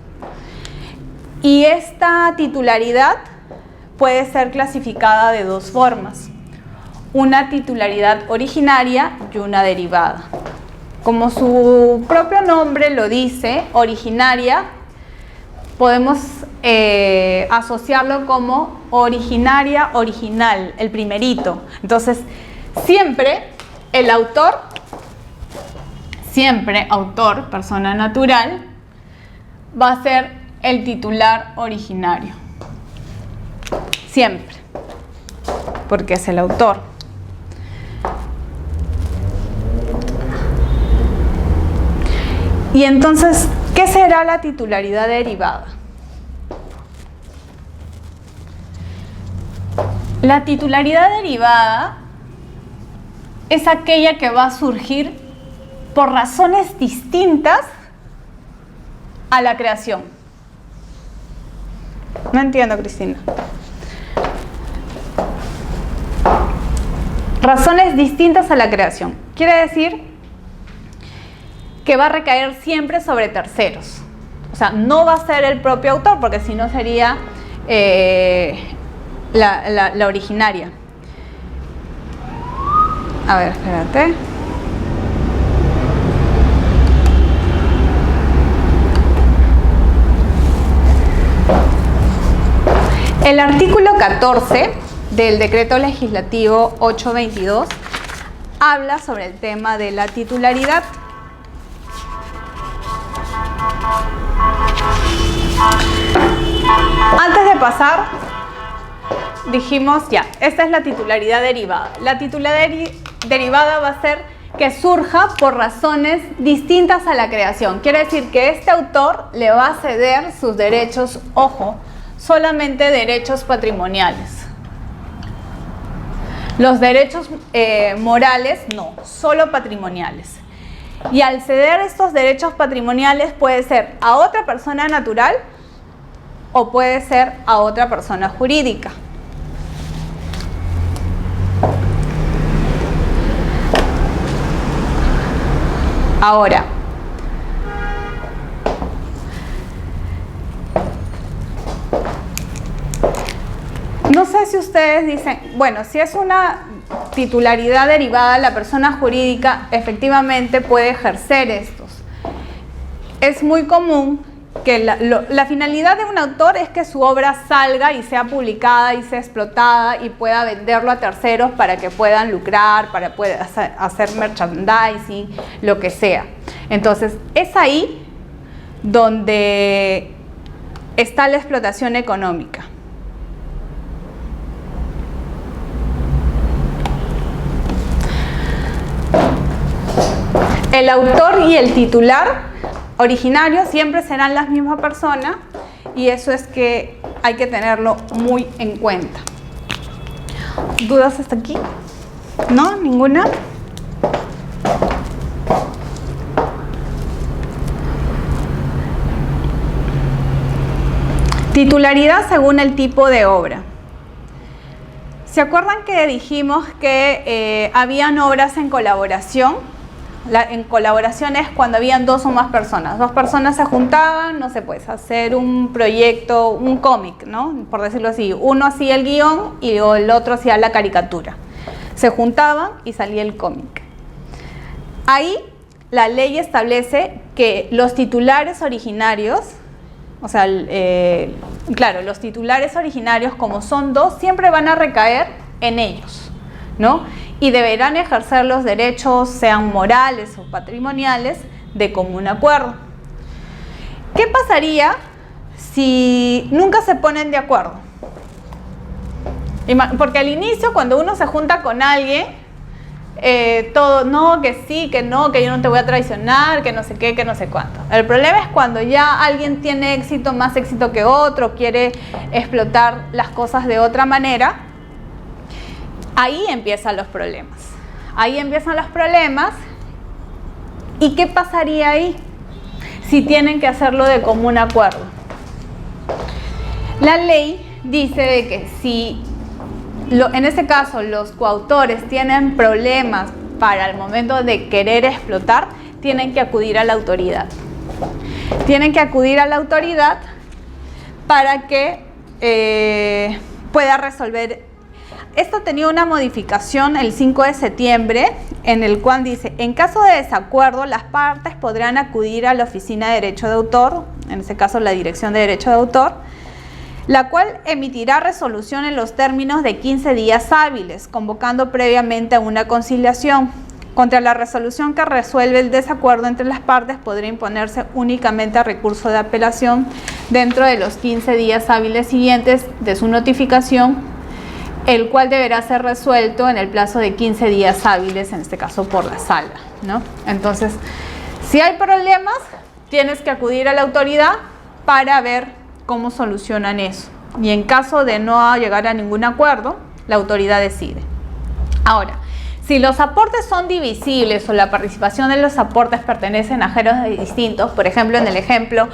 Y esta titularidad puede ser clasificada de dos formas: una titularidad originaria y una derivada. Como su propio nombre lo dice, originaria, podemos asociarlo como originaria, original, el primerito. Entonces, siempre el autor, persona natural, va a ser el titular originario. Siempre, porque es el autor. Y entonces, ¿qué será la titularidad derivada? La titularidad derivada es aquella que va a surgir por razones distintas a la creación. No entiendo, Cristina. Razones distintas a la creación. Quiere decir que va a recaer siempre sobre terceros. O sea, no va a ser el propio autor, porque si no sería la originaria. A ver, espérate. El artículo 14 del Decreto Legislativo 822 habla sobre el tema de la titularidad. Antes de pasar, dijimos ya, esta es la titularidad derivada. La titularidad derivada va a ser que surja por razones distintas a la creación. Quiere decir que este autor le va a ceder sus derechos, ojo, solamente derechos patrimoniales. Los derechos morales no, solo patrimoniales. Y al ceder estos derechos patrimoniales puede ser a otra persona natural o puede ser a otra persona jurídica. Ahora, no sé si ustedes dicen, bueno, si es una titularidad derivada, la persona jurídica efectivamente puede ejercer estos. Es muy común que la finalidad de un autor es que su obra salga y sea publicada y sea explotada y pueda venderlo a terceros para que puedan lucrar, para poder hacer merchandising, lo que sea. Entonces, es ahí donde está la explotación económica. El autor y el titular originario siempre serán la misma persona y eso es que hay que tenerlo muy en cuenta. ¿Dudas hasta aquí? ¿No? ¿Ninguna? Titularidad según el tipo de obra. ¿Se acuerdan que dijimos que habían obras en colaboración? En colaboración es cuando habían dos o más personas. Dos personas se juntaban, no sé, pues hacer un proyecto, un cómic, ¿no? Por decirlo así. Uno hacía el guión y el otro hacía la caricatura. Se juntaban y salía el cómic. Ahí la ley establece que los titulares originarios, o sea, claro, los titulares originarios, como son dos, siempre van a recaer en ellos, ¿no? Y deberán ejercer los derechos, sean morales o patrimoniales, de común acuerdo. ¿Qué pasaría si nunca se ponen de acuerdo? Porque al inicio, cuando uno se junta con alguien, todo, no, que sí, que no, que yo no te voy a traicionar, que no sé qué, que no sé cuánto. El problema es cuando ya alguien tiene éxito, más éxito que otro, quiere explotar las cosas de otra manera. Ahí empiezan los problemas. Ahí empiezan los problemas. ¿Y qué pasaría ahí? Si tienen que hacerlo de común acuerdo. La ley dice de que si, en este caso, los coautores tienen problemas para el momento de querer explotar, tienen que acudir a la autoridad. Tienen que acudir a la autoridad para que pueda resolver. Esto tenía una modificación el 5 de septiembre, en el cual dice, en caso de desacuerdo, las partes podrán acudir a la Oficina de Derecho de Autor, en este caso la Dirección de Derecho de Autor, la cual emitirá resolución en los términos de 15 días hábiles, convocando previamente a una conciliación. Contra la resolución que resuelve el desacuerdo entre las partes, podrá imponerse únicamente a recurso de apelación dentro de los 15 días hábiles siguientes de su notificación, el cual deberá ser resuelto en el plazo de 15 días hábiles, en este caso por la sala, ¿no? Entonces, si hay problemas, tienes que acudir a la autoridad para ver cómo solucionan eso. Y en caso de no llegar a ningún acuerdo, la autoridad decide. Ahora, si los aportes son divisibles o la participación de los aportes pertenecen a géneros distintos, por ejemplo, en el ejemplo,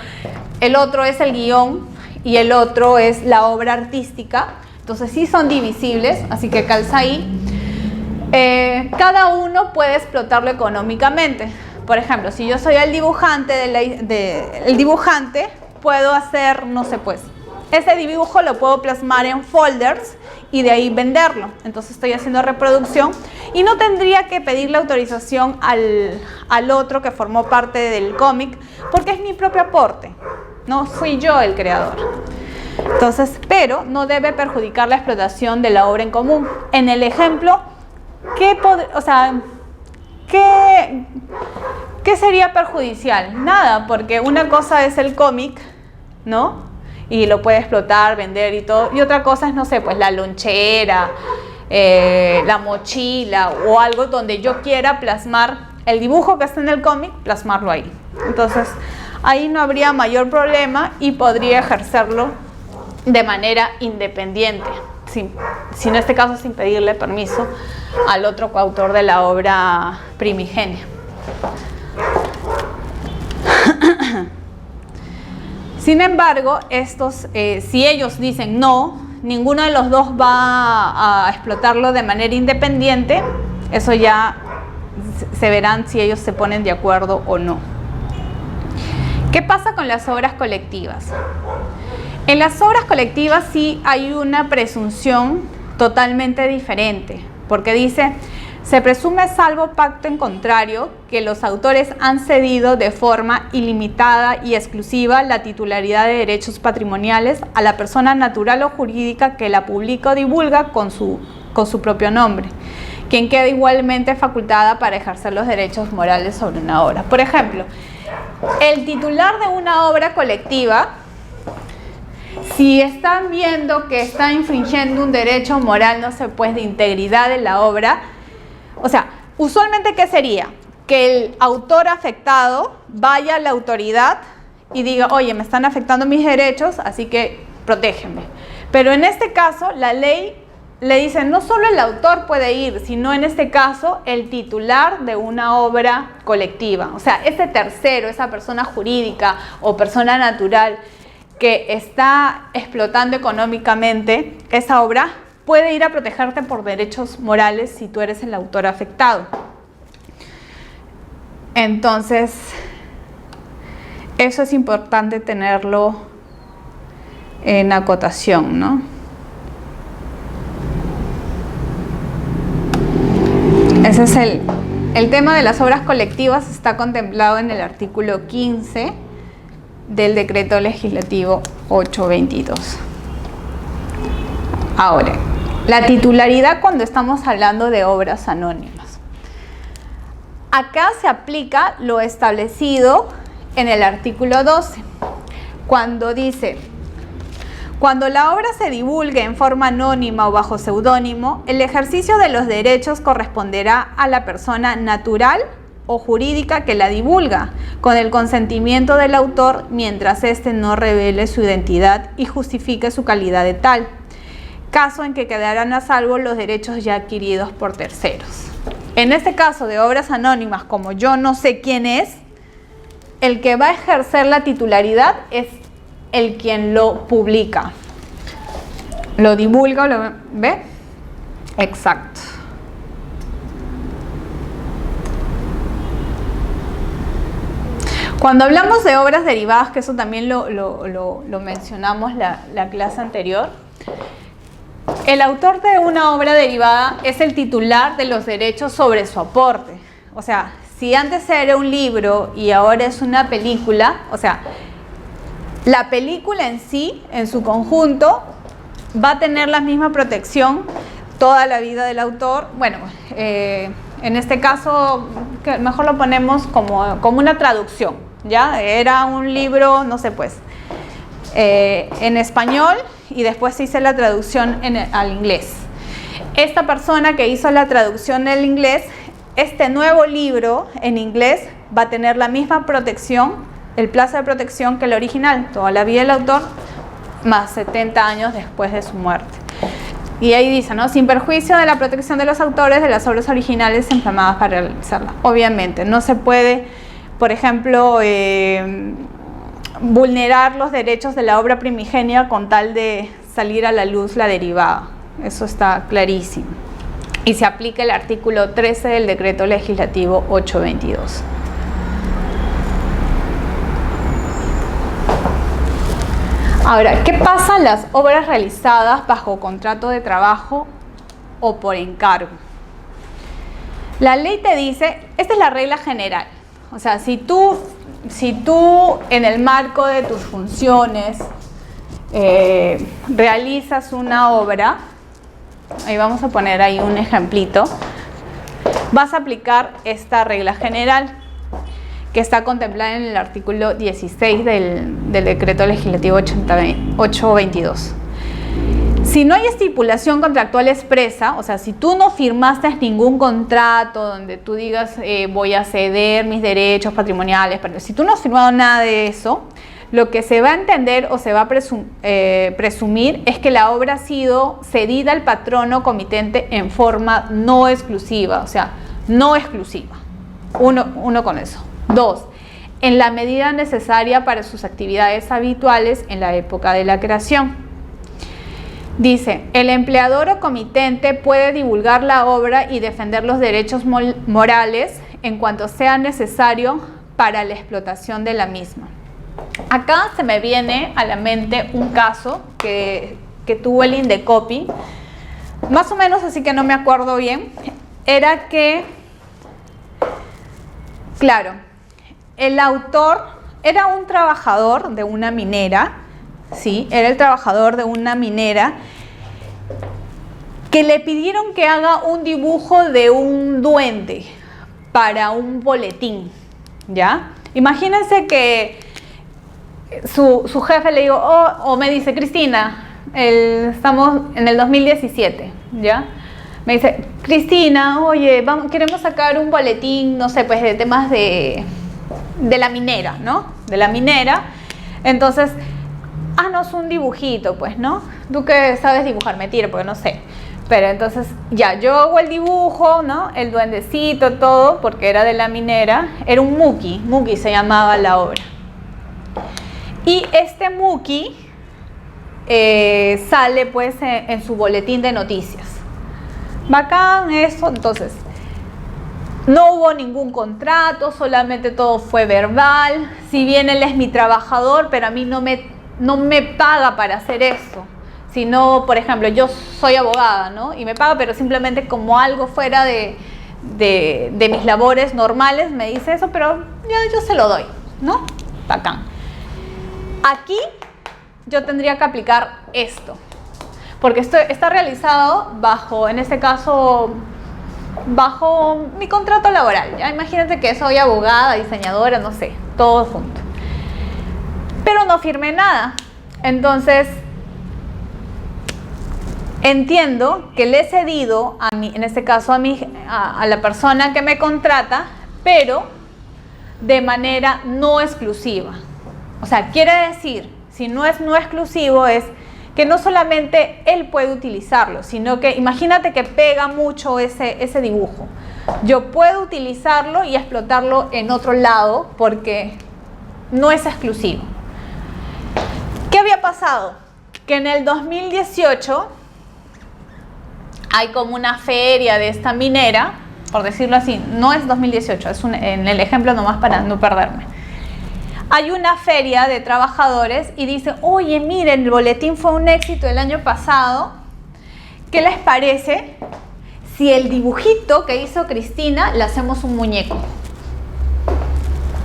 el otro es el guión y el otro es la obra artística, entonces sí son divisibles, así que calza ahí. Cada uno puede explotarlo económicamente. Por ejemplo, si yo soy el dibujante, puedo hacer, no sé, pues, ese dibujo lo puedo plasmar en folders y de ahí venderlo. Entonces estoy haciendo reproducción y no tendría que pedirle autorización al otro que formó parte del cómic, porque es mi propio aporte, no fui yo el creador. Entonces, pero no debe perjudicar la explotación de la obra en común. En el ejemplo, ¿qué sería perjudicial? Nada, porque una cosa es el cómic, ¿no? Y lo puede explotar, vender y todo. Y otra cosa es, no sé, pues la lonchera, la mochila o algo donde yo quiera plasmar el dibujo que está en el cómic, plasmarlo ahí. Entonces, ahí no habría mayor problema y podría ejercerlo de manera independiente, si en este caso sin pedirle permiso al otro coautor de la obra primigenia. Sin embargo, si ellos dicen no, ninguno de los dos va a explotarlo de manera independiente, eso ya se verán si ellos se ponen de acuerdo o no. ¿Qué pasa con las obras colectivas? En las obras colectivas sí hay una presunción totalmente diferente, porque dice, se presume salvo pacto en contrario que los autores han cedido de forma ilimitada y exclusiva la titularidad de derechos patrimoniales a la persona natural o jurídica que la publica o divulga con su propio nombre, quien queda igualmente facultada para ejercer los derechos morales sobre una obra. Por ejemplo, el titular de una obra colectiva, si están viendo que está infringiendo un derecho moral, no sé, pues de integridad de la obra, o sea, usualmente ¿qué sería? Que el autor afectado vaya a la autoridad y diga, oye, me están afectando mis derechos, así que protégenme. Pero en este caso, la ley le dice, no solo el autor puede ir, sino en este caso, el titular de una obra colectiva. O sea, ese tercero, esa persona jurídica o persona natural que está explotando económicamente esa obra, puede ir a protegerte por derechos morales si tú eres el autor afectado. Entonces, eso es importante tenerlo en acotación, ¿no? Ese es el tema de las obras colectivas, está contemplado en el artículo 15 del Decreto Legislativo 822. Ahora, la titularidad cuando estamos hablando de obras anónimas. Acá se aplica lo establecido en el artículo 12, cuando dice, cuando la obra se divulgue en forma anónima o bajo seudónimo, el ejercicio de los derechos corresponderá a la persona natural o jurídica que la divulga, con el consentimiento del autor, mientras éste no revele su identidad y justifique su calidad de tal, caso en que quedarán a salvo los derechos ya adquiridos por terceros. En este caso de obras anónimas, como yo no sé quién es, el que va a ejercer la titularidad es el quien lo publica. lo divulga, ¿ve? Exacto. Cuando hablamos de obras derivadas, que eso también lo mencionamos la clase anterior, el autor de una obra derivada es el titular de los derechos sobre su aporte. O sea, si antes era un libro y ahora es una película, o sea, la película en sí, en su conjunto, va a tener la misma protección toda la vida del autor. Bueno, en este caso, mejor lo ponemos como una traducción, ¿ya? Era un libro, no sé, pues, en español y después se hizo la traducción al inglés. Esta persona que hizo la traducción del inglés, este nuevo libro en inglés va a tener la misma protección, el plazo de protección que el original, toda la vida del autor, más 70 años después de su muerte. Y ahí dice, ¿no? Sin perjuicio de la protección de los autores de las obras originales empleadas para realizarla. Obviamente, no se puede, por ejemplo, vulnerar los derechos de la obra primigenia con tal de salir a la luz la derivada. Eso está clarísimo. Y se aplica el artículo 13 del Decreto Legislativo 822. Ahora, ¿qué pasa en las obras realizadas bajo contrato de trabajo o por encargo? La ley te dice, esta es la regla general. O sea, si tú en el marco de tus funciones realizas una obra, ahí vamos a poner ahí un ejemplito, vas a aplicar esta regla general que está contemplada en el artículo 16 del Decreto Legislativo 822. Si no hay estipulación contractual expresa, o sea, si tú no firmaste ningún contrato donde tú digas voy a ceder mis derechos patrimoniales, pero si tú no has firmado nada de eso, lo que se va a entender o se va a presumir es que la obra ha sido cedida al patrono comitente en forma no exclusiva, o sea, no exclusiva. Uno con eso. 2. En la medida necesaria para sus actividades habituales en la época de la creación. Dice, el empleador o comitente puede divulgar la obra y defender los derechos morales en cuanto sea necesario para la explotación de la misma. Acá se me viene a la mente un caso que tuvo el Indecopi, más o menos, así que no me acuerdo bien. Era que, claro, el autor era un trabajador de una minera, ¿sí? Era el trabajador de una minera que le pidieron que haga un dibujo de un duende para un boletín, ¿ya? Imagínense que su jefe le digo, o me dice, Cristina, estamos en el 2017, ¿ya? Me dice, Cristina, oye, queremos sacar un boletín, no sé, pues de temas de la minera, ¿no? De la minera. Entonces, haznos un dibujito, pues, ¿no? Tú que sabes dibujar, mentira, porque no sé. Pero entonces, ya, yo hago el dibujo, ¿no? El duendecito, todo, porque era de la minera. Era un Muki se llamaba la obra. Y este Muki sale, pues, en su boletín de noticias. Bacán eso, entonces. No hubo ningún contrato, solamente todo fue verbal. Si bien él es mi trabajador, pero a mí no me paga para hacer eso. Sino, por ejemplo, yo soy abogada, ¿no? Y me paga, pero simplemente como algo fuera de mis labores normales, me dice eso, pero ya yo se lo doy, ¿no? Bacán. Aquí yo tendría que aplicar esto. Porque esto está realizado bajo, en este caso, bajo mi contrato laboral. ¿Ya? Imagínate que soy abogada, diseñadora, no sé, todo junto. Pero no firmé nada. Entonces, entiendo que le he cedido a mí, en este caso a la persona que me contrata, pero de manera no exclusiva. O sea, quiere decir, si no es no exclusivo, es que no solamente él puede utilizarlo, sino que imagínate que pega mucho ese dibujo. Yo puedo utilizarlo y explotarlo en otro lado porque no es exclusivo. ¿Qué había pasado? que en el 2018 hay como una feria de esta minera, por decirlo así, no es 2018, es en el ejemplo nomás para no perderme. Hay una feria de trabajadores y dice, oye, miren, el boletín fue un éxito el año pasado, ¿qué les parece si el dibujito que hizo Cristina le hacemos un muñeco?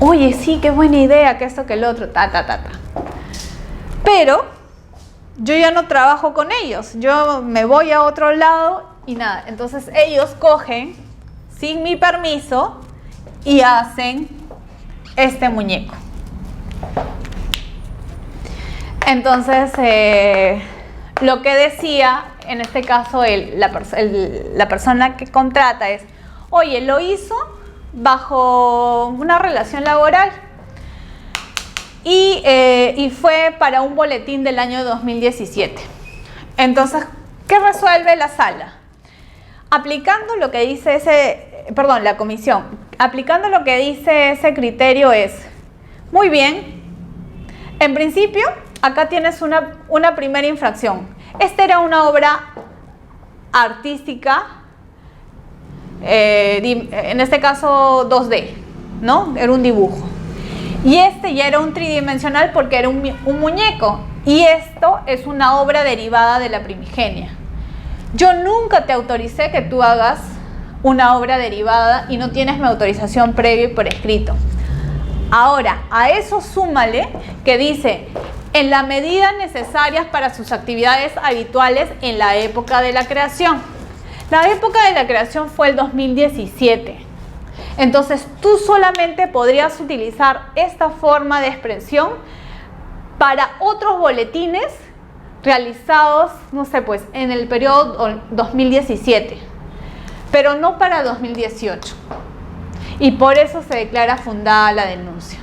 Oye, sí, qué buena idea, que esto, que el otro, Pero yo ya no trabajo con ellos, yo me voy a otro lado y nada. Entonces ellos cogen, sin mi permiso, y hacen este muñeco. Entonces, lo que decía, en este caso, la persona que contrata es, oye, lo hizo bajo una relación laboral y fue para un boletín del año 2017. Entonces, ¿qué resuelve la sala? Aplicando lo que dice la comisión, aplicando lo que dice ese criterio es, muy bien, en principio, acá tienes una primera infracción. Esta era una obra artística, en este caso 2D, ¿no? Era un dibujo. Y este ya era un tridimensional porque era un muñeco. Y esto es una obra derivada de la primigenia. Yo nunca te autoricé que tú hagas una obra derivada y no tienes mi autorización previa y por escrito. Ahora, a eso súmale que dice, en la medida necesarias para sus actividades habituales en la época de la creación. La época de la creación fue el 2017. Entonces, tú solamente podrías utilizar esta forma de expresión para otros boletines realizados, no sé, pues, en el periodo 2017, pero no para 2018. Y por eso se declara fundada la denuncia,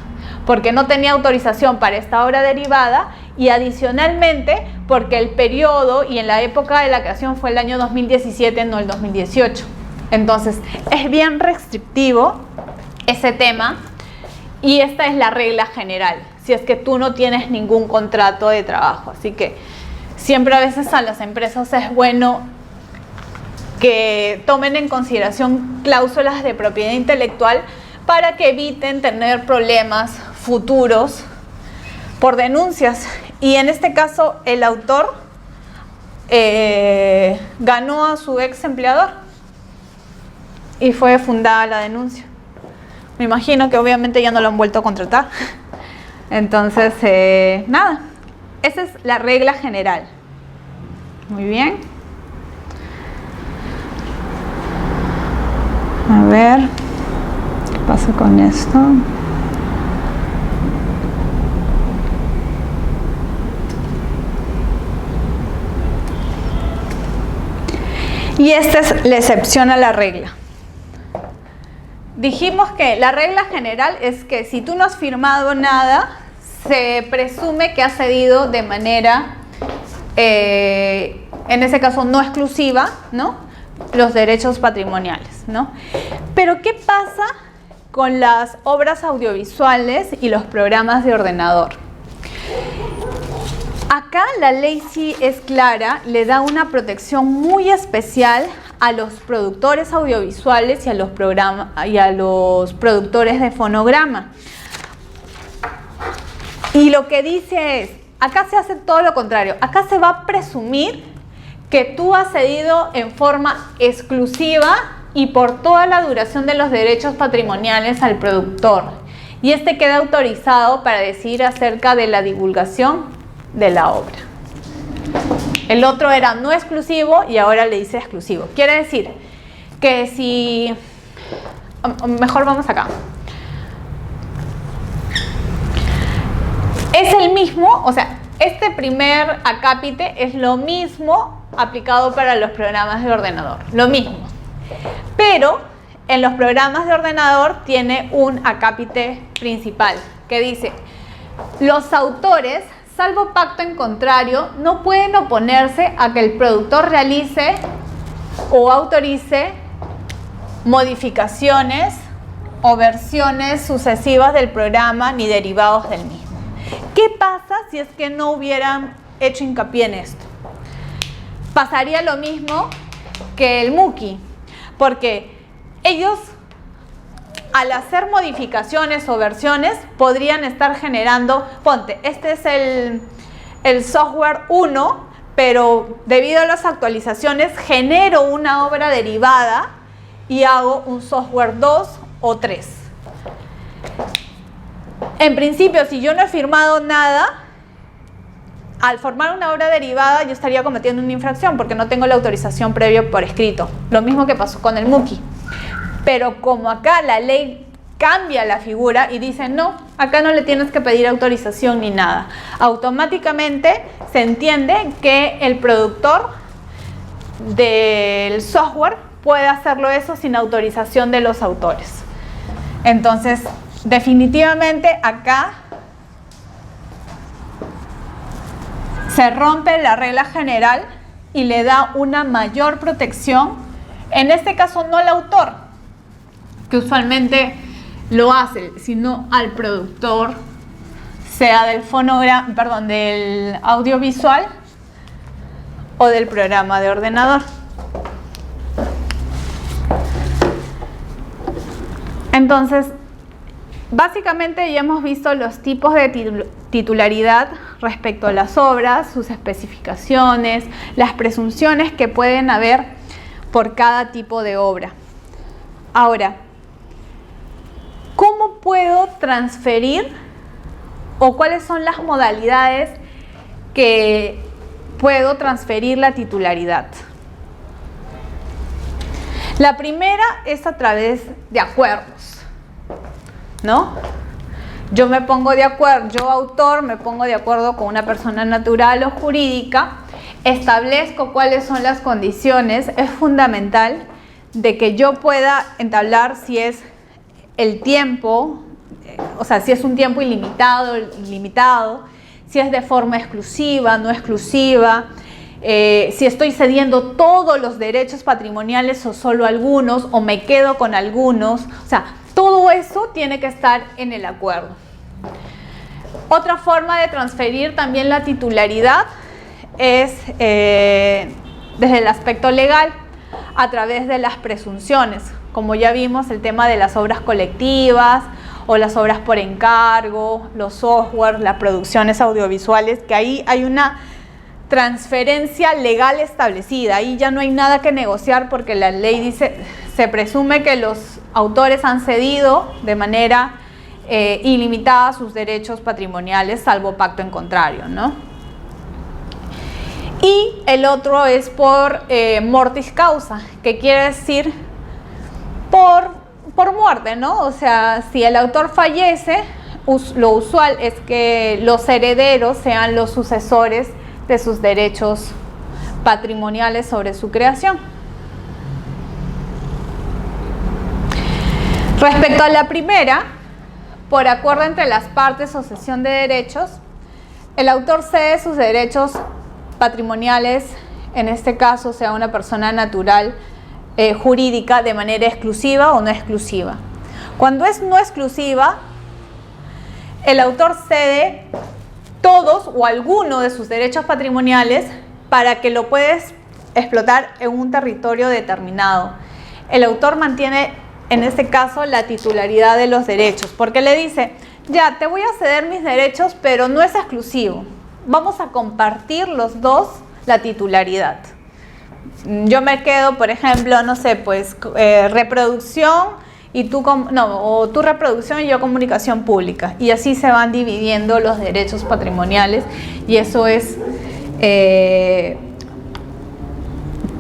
porque no tenía autorización para esta obra derivada y adicionalmente porque el periodo y en la época de la creación fue el año 2017, no el 2018. Entonces, es bien restrictivo ese tema y esta es la regla general, si es que tú no tienes ningún contrato de trabajo. Así que siempre a veces a las empresas es bueno que tomen en consideración cláusulas de propiedad intelectual para que eviten tener problemas futuros por denuncias. Y en este caso el autor ganó a su ex empleador y fue fundada la denuncia. Me imagino que obviamente ya no lo han vuelto a contratar. Entonces, nada, esa es la regla general. Muy bien. A ver, ¿qué pasa con esto? Y esta es la excepción a la regla. Dijimos que la regla general es que si tú no has firmado nada, se presume que has cedido de manera, en ese caso no exclusiva, ¿no?, los derechos patrimoniales, ¿no? Pero ¿qué pasa con las obras audiovisuales y los programas de ordenador? Acá la ley sí es clara, le da una protección muy especial a los productores audiovisuales y a los productores de fonograma. Y lo que dice es, acá se hace todo lo contrario, acá se va a presumir que tú has cedido en forma exclusiva y por toda la duración de los derechos patrimoniales al productor. Y este queda autorizado para decidir acerca de la divulgación de la obra. El otro era no exclusivo y ahora le dice exclusivo. Quiere decir que si... Mejor vamos acá. Es el mismo, o sea, este primer acápite es lo mismo aplicado para los programas de ordenador, lo mismo. Pero en los programas de ordenador tiene un acápite principal que dice: los autores, salvo pacto en contrario, no pueden oponerse a que el productor realice o autorice modificaciones o versiones sucesivas del programa ni derivados del mismo. ¿Qué pasa si es que no hubieran hecho hincapié en esto. Pasaría lo mismo que el MUQI, porque ellos, al hacer modificaciones o versiones, podrían estar generando, ponte, este es el software 1, pero debido a las actualizaciones genero una obra derivada y hago un software 2 o 3. En principio, si yo no he firmado nada, al formar una obra derivada yo estaría cometiendo una infracción porque no tengo la autorización previa por escrito. Lo mismo que pasó con el MUQI. Pero como acá la ley cambia la figura y dice, no, acá no le tienes que pedir autorización ni nada. Automáticamente se entiende que el productor del software puede hacerlo eso sin autorización de los autores. Entonces, definitivamente acá se rompe la regla general y le da una mayor protección, en este caso no al autor, que usualmente lo hace, sino al productor, sea del fonograma, perdón, del audiovisual o del programa de ordenador. Entonces, básicamente ya hemos visto los tipos de titularidad respecto a las obras, sus especificaciones, las presunciones que pueden haber por cada tipo de obra. Ahora, ¿cómo puedo transferir o cuáles son las modalidades que puedo transferir la titularidad? La primera es a través de acuerdos, ¿no? Yo me pongo de acuerdo, yo autor me pongo de acuerdo con una persona natural o jurídica, establezco cuáles son las condiciones. Es fundamental de que yo pueda entablar si es el tiempo, o sea, si es un tiempo ilimitado, si es de forma exclusiva, no exclusiva, si estoy cediendo todos los derechos patrimoniales o solo algunos, o me quedo con algunos. O sea, todo eso tiene que estar en el acuerdo. Otra forma de transferir también la titularidad es desde el aspecto legal, a través de las presunciones. Como ya vimos, el tema de las obras colectivas o las obras por encargo, los software, las producciones audiovisuales, que ahí hay una transferencia legal establecida. Ahí ya no hay nada que negociar porque la ley dice, se presume que los autores han cedido de manera ilimitada sus derechos patrimoniales, salvo pacto en contrario, ¿no? Y el otro es por mortis causa, que quiere decir por muerte, ¿no? O sea, si el autor fallece, lo usual es que los herederos sean los sucesores de sus derechos patrimoniales sobre su creación. Respecto a la primera, por acuerdo entre las partes o cesión de derechos, el autor cede sus derechos patrimoniales, en este caso sea una persona natural, jurídica, de manera exclusiva o no exclusiva. Cuando es no exclusiva, el autor cede todos o alguno de sus derechos patrimoniales para que lo puedas explotar en un territorio determinado. El autor mantiene, en este caso, la titularidad de los derechos, porque le dice, ya, te voy a ceder mis derechos, pero no es exclusivo. Vamos a compartir los dos la titularidad. Yo me quedo, por ejemplo, no sé, pues reproducción y o tu reproducción y yo comunicación pública. Y así se van dividiendo los derechos patrimoniales y eso es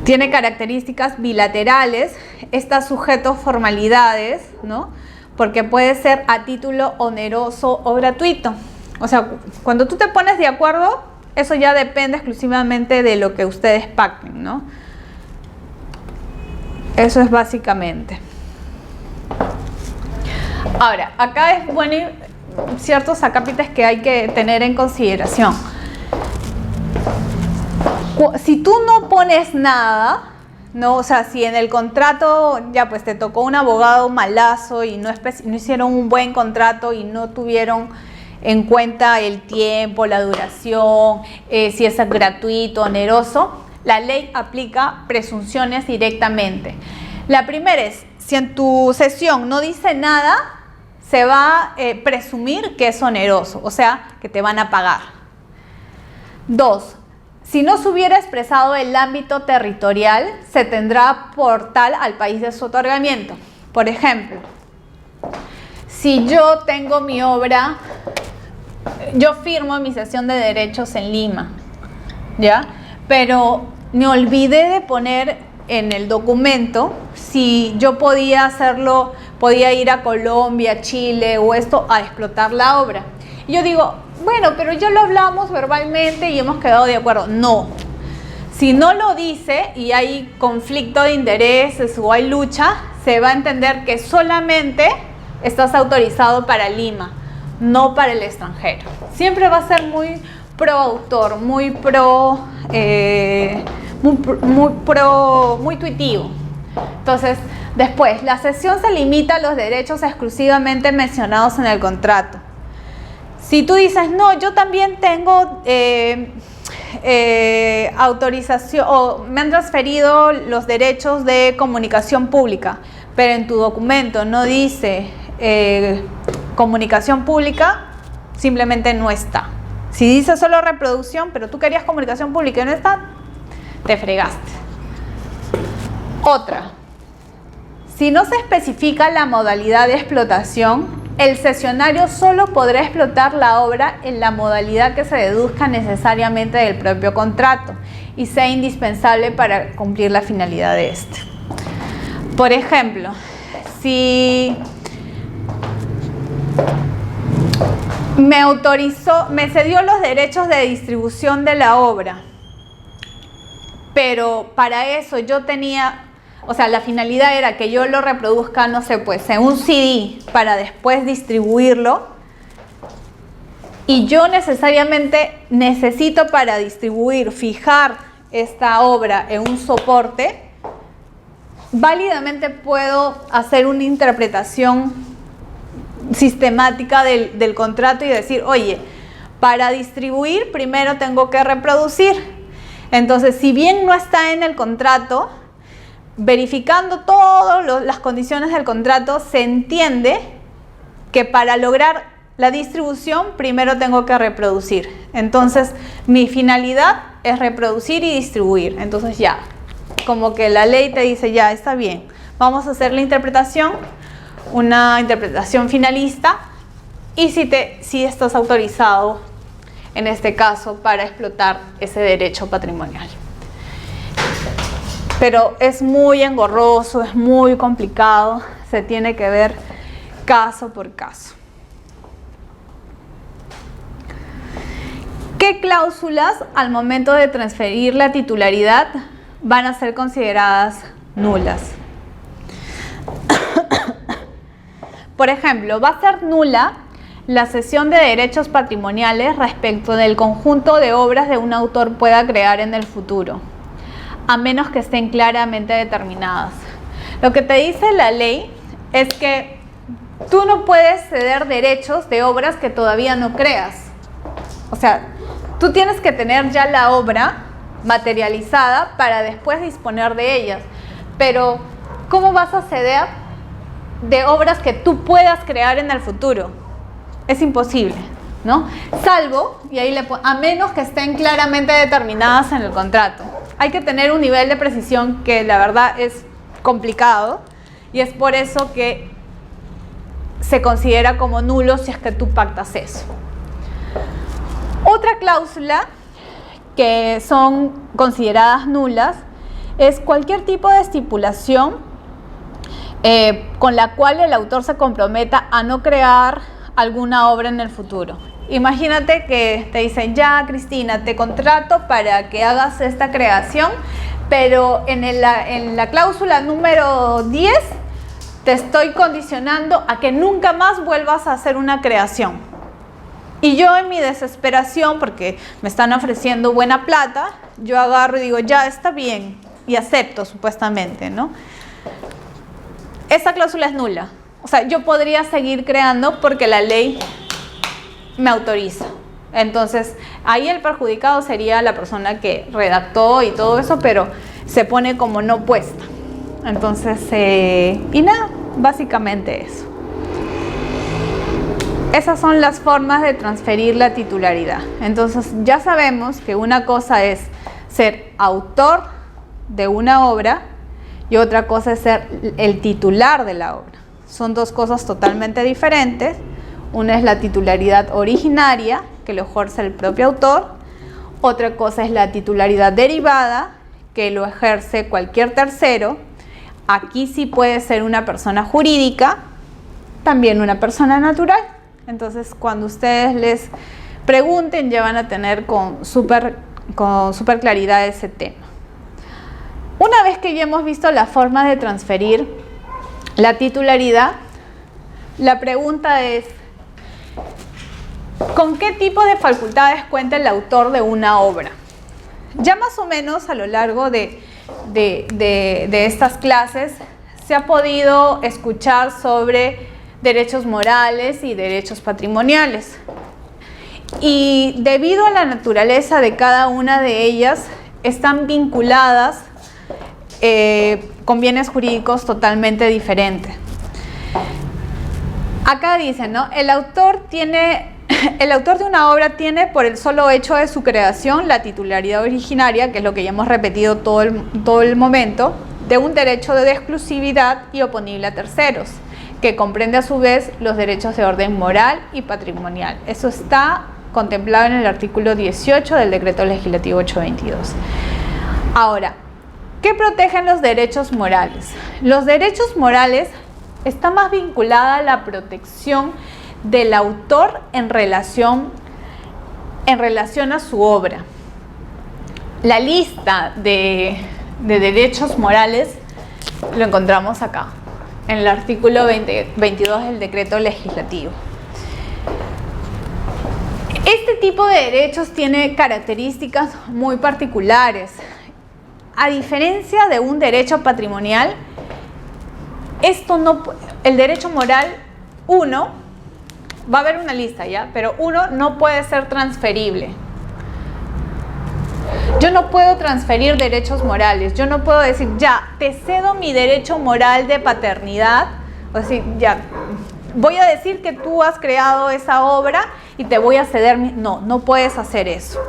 tiene características bilaterales, está sujeto a formalidades, ¿no? Porque puede ser a título oneroso o gratuito. O sea, cuando tú te pones de acuerdo, eso ya depende exclusivamente de lo que ustedes pacten, ¿no? Eso es básicamente. Ahora, acá es bueno ciertos acápites que hay que tener en consideración. Si tú no pones nada, ¿no? O sea, si en el contrato ya pues te tocó un abogado malazo y no hicieron un buen contrato y no tuvieron en cuenta el tiempo, la duración, si es gratuito, oneroso, la ley aplica presunciones directamente. La primera es, si en tu sesión no dice nada, se va a presumir que es oneroso, o sea, que te van a pagar. 2. Si no se hubiera expresado el ámbito territorial, se tendrá por tal al país de su otorgamiento. Por ejemplo, si yo tengo mi obra, yo firmo mi cesión de derechos en Lima, ¿ya? Pero me olvidé de poner en el documento si yo podía hacerlo, podía ir a Colombia, Chile o esto a explotar la obra. Y yo digo, bueno, pero ya lo hablamos verbalmente y hemos quedado de acuerdo. No. Si no lo dice y hay conflicto de intereses o hay lucha, se va a entender que solamente estás autorizado para Lima, no para el extranjero. Siempre va a ser muy pro autor, muy intuitivo. Entonces, después, la cesión se limita a los derechos exclusivamente mencionados en el contrato. Si tú dices, no, yo también tengo autorización o me han transferido los derechos de comunicación pública, pero en tu documento no dice comunicación pública, simplemente no está. Si dice solo reproducción, pero tú querías comunicación pública y no está, te fregaste. Otra, si no se especifica la modalidad de explotación, el cesionario solo podrá explotar la obra en la modalidad que se deduzca necesariamente del propio contrato y sea indispensable para cumplir la finalidad de este. Por ejemplo, si me cedió los derechos de distribución de la obra, pero para eso yo tenía, o sea, la finalidad era que yo lo reproduzca, no sé, pues en un CD para después distribuirlo, y yo necesariamente necesito para distribuir, fijar esta obra en un soporte, válidamente puedo hacer una interpretación sistemática del contrato y decir, oye, para distribuir primero tengo que reproducir. Entonces, si bien no está en el contrato, verificando todas las condiciones del contrato, se entiende que para lograr la distribución primero tengo que reproducir. Entonces, mi finalidad es reproducir y distribuir. Entonces ya, como que la ley te dice, ya, está bien, vamos a hacer la interpretación, una interpretación finalista, y si estás autorizado, en este caso, para explotar ese derecho patrimonial. Pero es muy engorroso, es muy complicado, se tiene que ver caso por caso. ¿Qué cláusulas al momento de transferir la titularidad van a ser consideradas nulas? Por ejemplo, va a ser nula la cesión de derechos patrimoniales respecto del conjunto de obras de un autor pueda crear en el futuro, a menos que estén claramente determinadas. Lo que te dice la ley es que tú no puedes ceder derechos de obras que todavía no creas. O sea, tú tienes que tener ya la obra materializada para después disponer de ellas. Pero, ¿cómo vas a ceder de obras que tú puedas crear en el futuro? Es imposible, ¿no? Salvo, y ahí a menos que estén claramente determinadas en el contrato. Hay que tener un nivel de precisión que la verdad es complicado, y es por eso que se considera como nulo si es que tú pactas eso. Otra cláusula que son consideradas nulas es cualquier tipo de estipulación con la cual el autor se comprometa a no crear alguna obra en el futuro. Imagínate que te dicen, ya Cristina, te contrato para que hagas esta creación, pero en la cláusula número 10 te estoy condicionando a que nunca más vuelvas a hacer una creación. Y yo en mi desesperación, porque me están ofreciendo buena plata, yo agarro y digo, ya está bien, y acepto supuestamente, ¿no? Esa cláusula es nula. O sea, yo podría seguir creando porque la ley me autoriza. Entonces, ahí el perjudicado sería la persona que redactó y todo eso, pero se pone como no puesta. Entonces, y nada, básicamente eso. Esas son las formas de transferir la titularidad. Entonces, ya sabemos que una cosa es ser autor de una obra y otra cosa es ser el titular de la obra. Son dos cosas totalmente diferentes. Una es la titularidad originaria, que lo ejerce el propio autor. Otra cosa es la titularidad derivada, que lo ejerce cualquier tercero. Aquí sí puede ser una persona jurídica, también una persona natural. Entonces, cuando ustedes les pregunten, ya van a tener con súper claridad ese tema. Una vez que ya hemos visto la forma de transferir la titularidad, la pregunta es: ¿con qué tipo de facultades cuenta el autor de una obra? Ya más o menos a lo largo de estas clases se ha podido escuchar sobre derechos morales y derechos patrimoniales. Y debido a la naturaleza de cada una de ellas, están vinculadas con bienes jurídicos totalmente diferentes. Acá dice, ¿no? El autor de una obra tiene, por el solo hecho de su creación, la titularidad originaria, que es lo que ya hemos repetido todo el momento, de un derecho de exclusividad y oponible a terceros, que comprende a su vez los derechos de orden moral y patrimonial. Eso está contemplado en el artículo 18 del Decreto Legislativo 822. Ahora, ¿qué protegen los derechos morales? Los derechos morales están más vinculados a la protección del autor en relación a su obra. La lista de derechos morales lo encontramos acá, en el artículo 22 del Decreto Legislativo. Este tipo de derechos tiene características muy particulares. A diferencia de un derecho patrimonial, el derecho moral, va a haber una lista ya, pero no puede ser transferible. Yo no puedo transferir derechos morales. Yo no puedo decir, ya, te cedo mi derecho moral de paternidad. O decir, ya, voy a decir que tú has creado esa obra y te voy a ceder mi... No puedes hacer eso.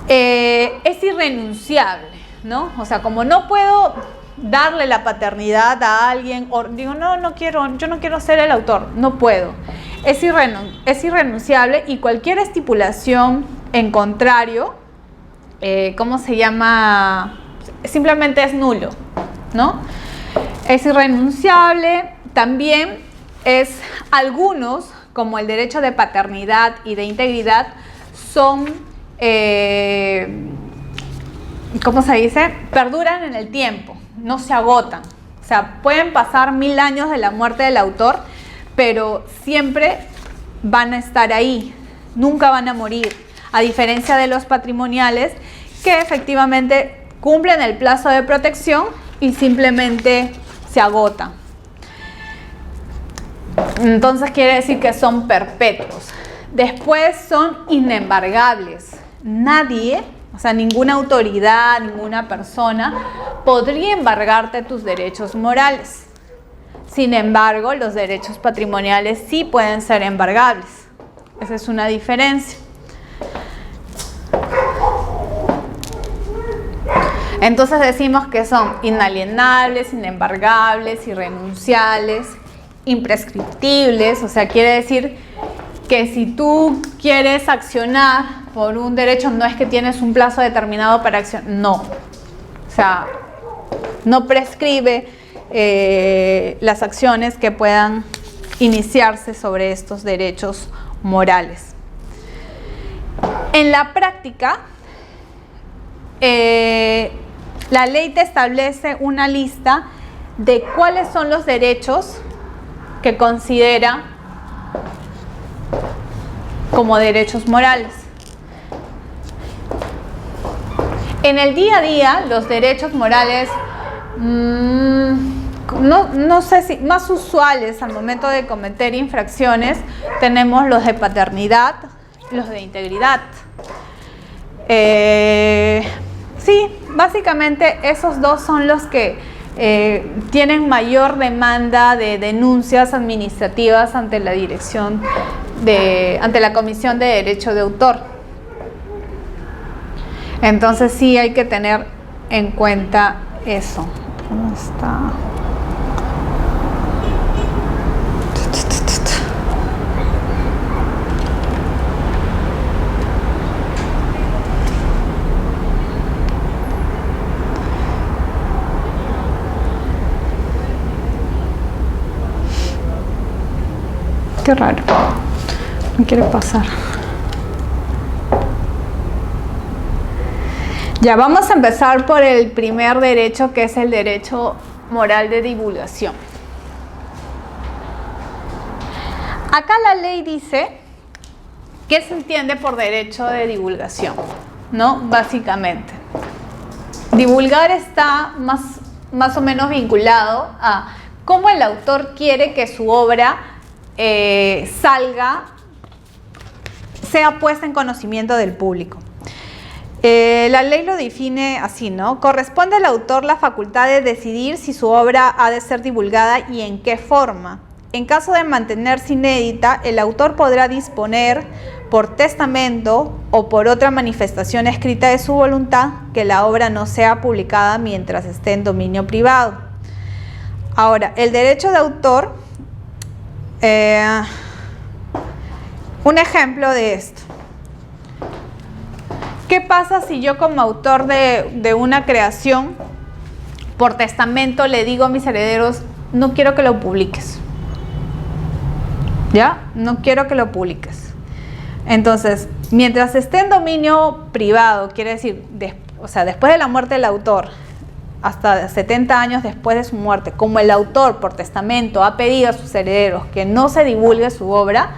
Es irrenunciable, ¿no? O sea, como no puedo darle la paternidad a alguien, o digo, yo no quiero ser el autor, no puedo. Es irrenunciable y cualquier estipulación en contrario, ¿cómo se llama? Simplemente es nulo, ¿no? Es irrenunciable. También algunos, como el derecho de paternidad y de integridad, son, ¿cómo se dice? Perduran en el tiempo, no se agotan. O sea, pueden pasar 1000 años de la muerte del autor, pero siempre van a estar ahí, nunca van a morir, a diferencia de los patrimoniales, que efectivamente cumplen el plazo de protección y simplemente se agotan. Entonces quiere decir que son perpetuos. Después son inembargables. Nadie, o sea, ninguna autoridad, ninguna persona podría embargarte tus derechos morales. Sin embargo, los derechos patrimoniales sí pueden ser embargables. Esa es una diferencia. Entonces decimos que son inalienables, inembargables, irrenunciables, imprescriptibles. O sea, quiere decir que si tú quieres accionar por un derecho, no es que tienes un plazo determinado para accionar, no. O sea, no prescribe las acciones que puedan iniciarse sobre estos derechos morales. En la práctica, la ley te establece una lista de cuáles son los derechos que considera como derechos morales. En el día a día, los derechos morales, no sé si más usuales al momento de cometer infracciones, tenemos los de paternidad, los de integridad. Sí, básicamente esos dos son los que tienen mayor demanda de denuncias administrativas ante la dirección ante la Comisión de Derecho de Autor. Entonces sí hay que tener en cuenta eso. ¿Cómo está? Qué raro. No quiere pasar. Ya vamos a empezar por el primer derecho, que es el derecho moral de divulgación. Acá la ley dice qué se entiende por derecho de divulgación, ¿no? Básicamente, divulgar está más o menos vinculado a cómo el autor quiere que su obra sea puesta en conocimiento del público. La ley lo define así, ¿no? Corresponde al autor la facultad de decidir si su obra ha de ser divulgada y en qué forma. En caso de mantenerse inédita, el autor podrá disponer por testamento o por otra manifestación escrita de su voluntad que la obra no sea publicada mientras esté en dominio privado. Ahora, el derecho de autor, un ejemplo de esto. ¿Qué pasa si yo como autor de una creación, por testamento, le digo a mis herederos, no quiero que lo publiques? ¿Ya? No quiero que lo publiques. Entonces, mientras esté en dominio privado, quiere decir, después de la muerte del autor, hasta 70 años después de su muerte, como el autor por testamento ha pedido a sus herederos que no se divulgue su obra,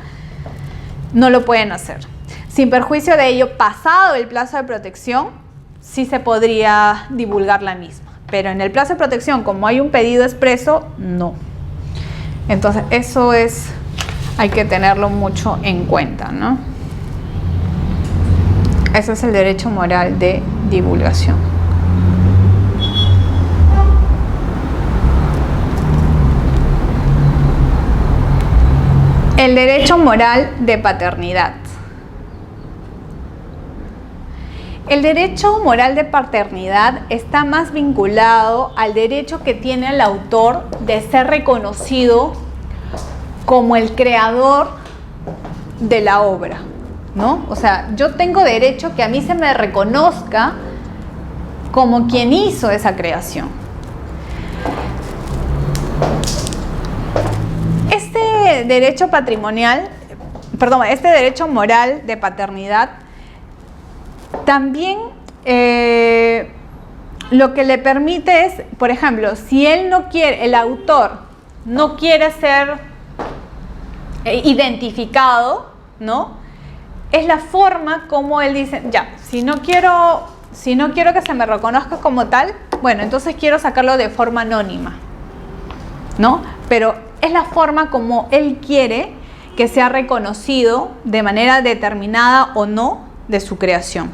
no lo pueden hacer. Sin perjuicio de ello, pasado el plazo de protección, sí se podría divulgar la misma. Pero en el plazo de protección, como hay un pedido expreso, no. Entonces, eso hay que tenerlo mucho en cuenta, ¿no? Ese es el derecho moral de divulgación. El derecho moral de paternidad. El derecho moral de paternidad está más vinculado al derecho que tiene el autor de ser reconocido como el creador de la obra, ¿no? O sea, yo tengo derecho que a mí se me reconozca como quien hizo esa creación. Este derecho moral de paternidad también lo que le permite es, por ejemplo, si el autor no quiere ser identificado, ¿no? Es la forma como él dice, ya, si no quiero que se me reconozca como tal, bueno, entonces quiero sacarlo de forma anónima, ¿no? Pero es la forma como él quiere que sea reconocido de manera determinada o no de su creación.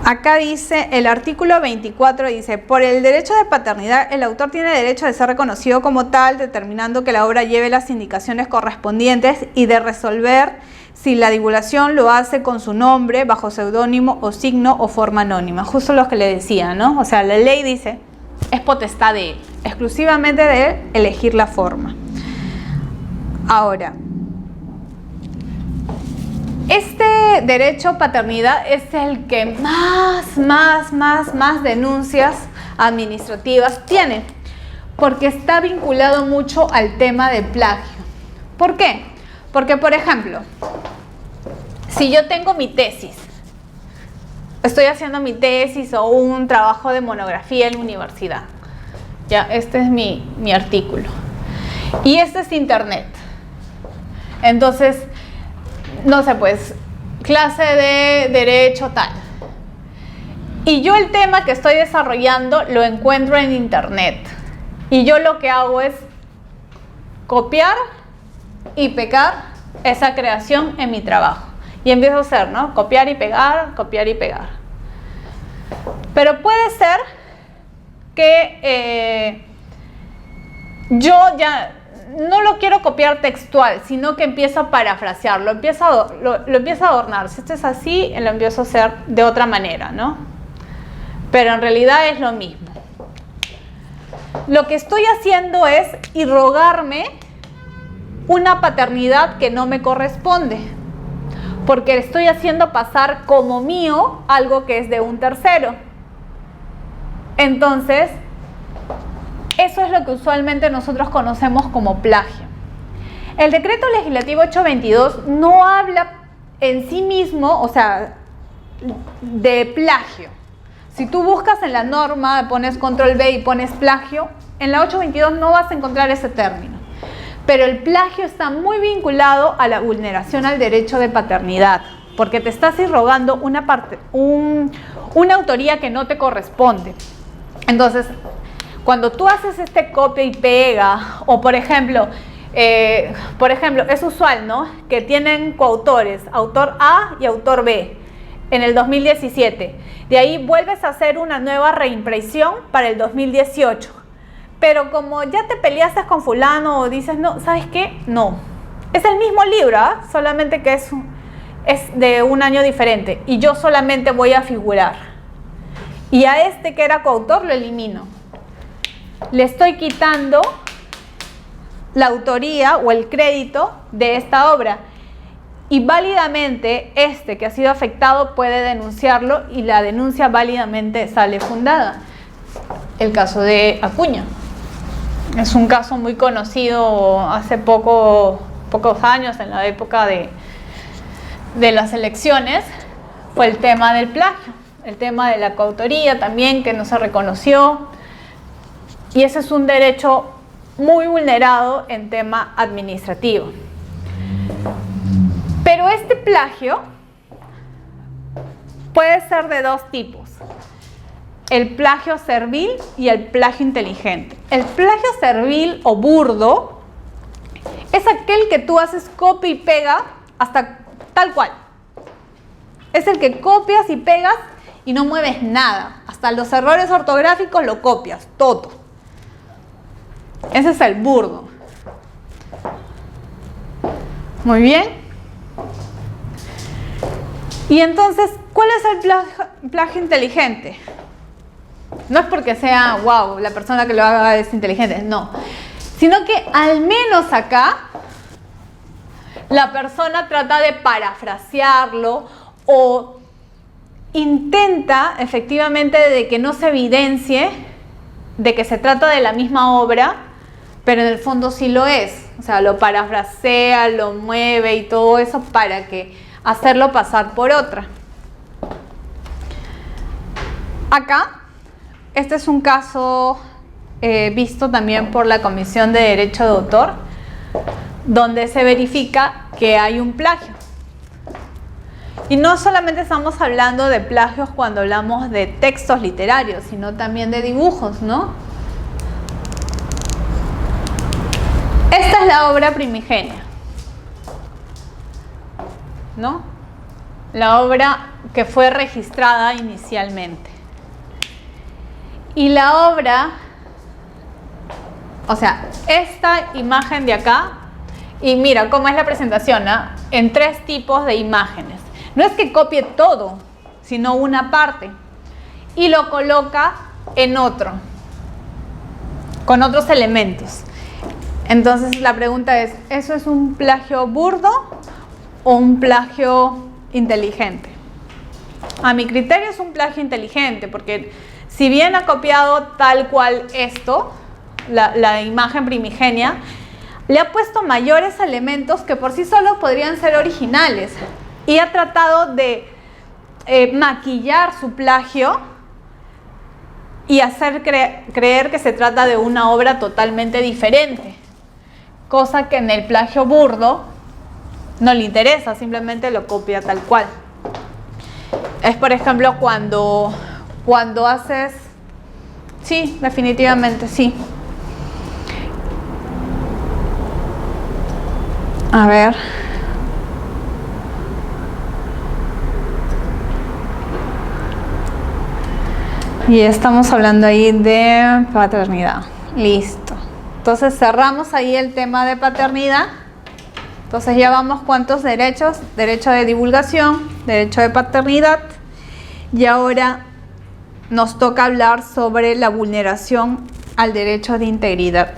Acá dice, el artículo 24 dice, por el derecho de paternidad, el autor tiene derecho de ser reconocido como tal, determinando que la obra lleve las indicaciones correspondientes y de resolver si la divulgación lo hace con su nombre, bajo seudónimo o signo o forma anónima. Justo lo que le decía, ¿no? O sea, la ley dice, es potestad de él, exclusivamente de él, elegir la forma. Ahora, este derecho paternidad es el que más denuncias administrativas tiene, porque está vinculado mucho al tema de plagio. ¿Por qué? Porque, por ejemplo, si yo tengo mi tesis, estoy haciendo mi tesis o un trabajo de monografía en la universidad, ya, este es mi artículo, y este es internet, entonces, no sé, pues, clase de derecho tal. Y yo el tema que estoy desarrollando lo encuentro en internet. y yo lo que hago es copiar y pegar esa creación en mi trabajo. Y empiezo a hacer, ¿no? Copiar y pegar, copiar y pegar. Pero puede ser que yo ya no lo quiero copiar textual, sino que empiezo a parafrasear, lo empiezo a adornar. Si esto es así, lo empiezo a hacer de otra manera, ¿no? Pero en realidad es lo mismo. Lo que estoy haciendo es irrogarme una paternidad que no me corresponde, porque estoy haciendo pasar como mío algo que es de un tercero. Entonces, eso es lo que usualmente nosotros conocemos como plagio. El decreto legislativo 822 no habla en sí mismo, o sea, de plagio. Si tú buscas en la norma, pones control B y pones plagio, en la 822 no vas a encontrar ese término. Pero el plagio está muy vinculado a la vulneración al derecho de paternidad, porque te estás irrogando una autoría que no te corresponde. Entonces, cuando tú haces este copia y pega, o por ejemplo, es usual, ¿no?, que tienen coautores, autor A y autor B, en el 2017. De ahí vuelves a hacer una nueva reimpresión para el 2018. Pero como ya te peleaste con fulano o dices, no, ¿sabes qué? No. Es el mismo libro, ¿eh? Solamente que es de un año diferente. Y yo solamente voy a figurar. Y a este que era coautor lo elimino. Le estoy quitando la autoría o el crédito de esta obra. Y válidamente este que ha sido afectado puede denunciarlo y la denuncia válidamente sale fundada. El caso de Acuña. Es un caso muy conocido hace pocos años, en la época de las elecciones, fue el tema del plagio, el tema de la coautoría también, que no se reconoció, y ese es un derecho muy vulnerado en tema administrativo. Pero este plagio puede ser de dos tipos: el plagio servil y el plagio inteligente. El plagio servil o burdo es aquel que tú haces copia y pega hasta tal cual. Es el que copias y pegas y no mueves nada. Hasta los errores ortográficos lo copias, todo. Ese es el burdo. Muy bien. Y entonces, ¿cuál es el plagio inteligente? No es porque sea, wow, la persona que lo haga es inteligente, no. Sino que al menos acá, la persona trata de parafrasearlo o intenta efectivamente de que no se evidencie de que se trata de la misma obra, pero en el fondo sí lo es. O sea, lo parafrasea, lo mueve y todo eso para que hacerlo pasar por otra. Acá, este es un caso visto también por la Comisión de Derecho de Autor, donde se verifica que hay un plagio. Y no solamente estamos hablando de plagios cuando hablamos de textos literarios, sino también de dibujos, ¿no? Esta es la obra primigenia, ¿no? La obra que fue registrada inicialmente. Y la obra, o sea, esta imagen de acá, y mira cómo es la presentación, ¿eh?, en 3 tipos de imágenes. No es que copie todo, sino una parte, y lo coloca en otro, con otros elementos. Entonces la pregunta es, ¿eso es un plagio burdo o un plagio inteligente? A mi criterio es un plagio inteligente, porque si bien ha copiado tal cual esto, la imagen primigenia, le ha puesto mayores elementos que por sí solos podrían ser originales, y ha tratado de maquillar su plagio y hacer creer que se trata de una obra totalmente diferente, cosa que en el plagio burdo no le interesa, simplemente lo copia tal cual. Es, por ejemplo, cuando haces... Sí, definitivamente, sí. A ver. Y estamos hablando ahí de paternidad. Listo. Entonces cerramos ahí el tema de paternidad. Entonces ya vamos cuántos derechos. Derecho de divulgación, derecho de paternidad. Y ahora nos toca hablar sobre la vulneración al derecho de integridad.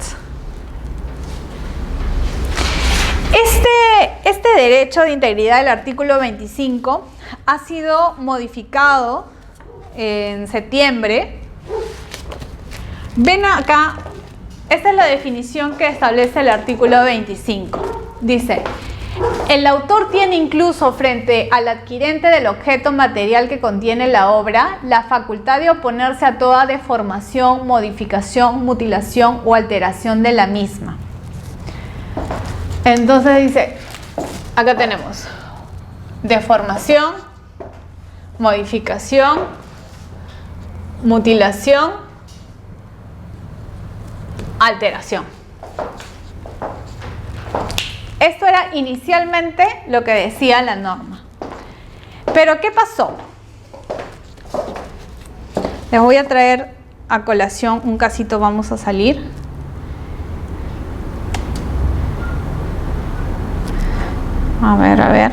Este derecho de integridad del artículo 25 ha sido modificado en septiembre. Ven acá, esta es la definición que establece el artículo 25. Dice: el autor tiene incluso frente al adquirente del objeto material que contiene la obra la facultad de oponerse a toda deformación, modificación, mutilación o alteración de la misma. Entonces dice, acá tenemos deformación, modificación, mutilación, alteración. Esto era inicialmente lo que decía la norma. Pero ¿qué pasó? Les voy a traer a colación un casito, vamos a salir. A ver, a ver.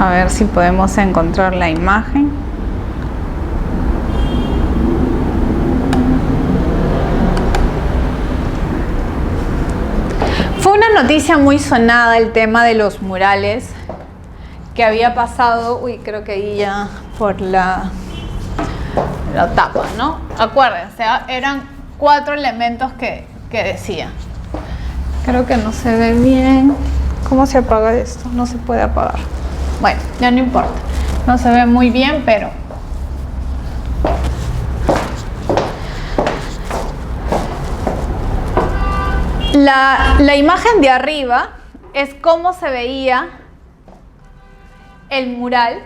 A ver si podemos encontrar la imagen. Fue una noticia muy sonada el tema de los murales que había pasado, creo que ahí ya por la tapa, ¿no? Acuérdense, eran 4 elementos que decía. Creo que no se ve bien. ¿Cómo se apaga esto? No se puede apagar. Bueno, ya no importa. No se ve muy bien, pero... La imagen de arriba es cómo se veía el mural,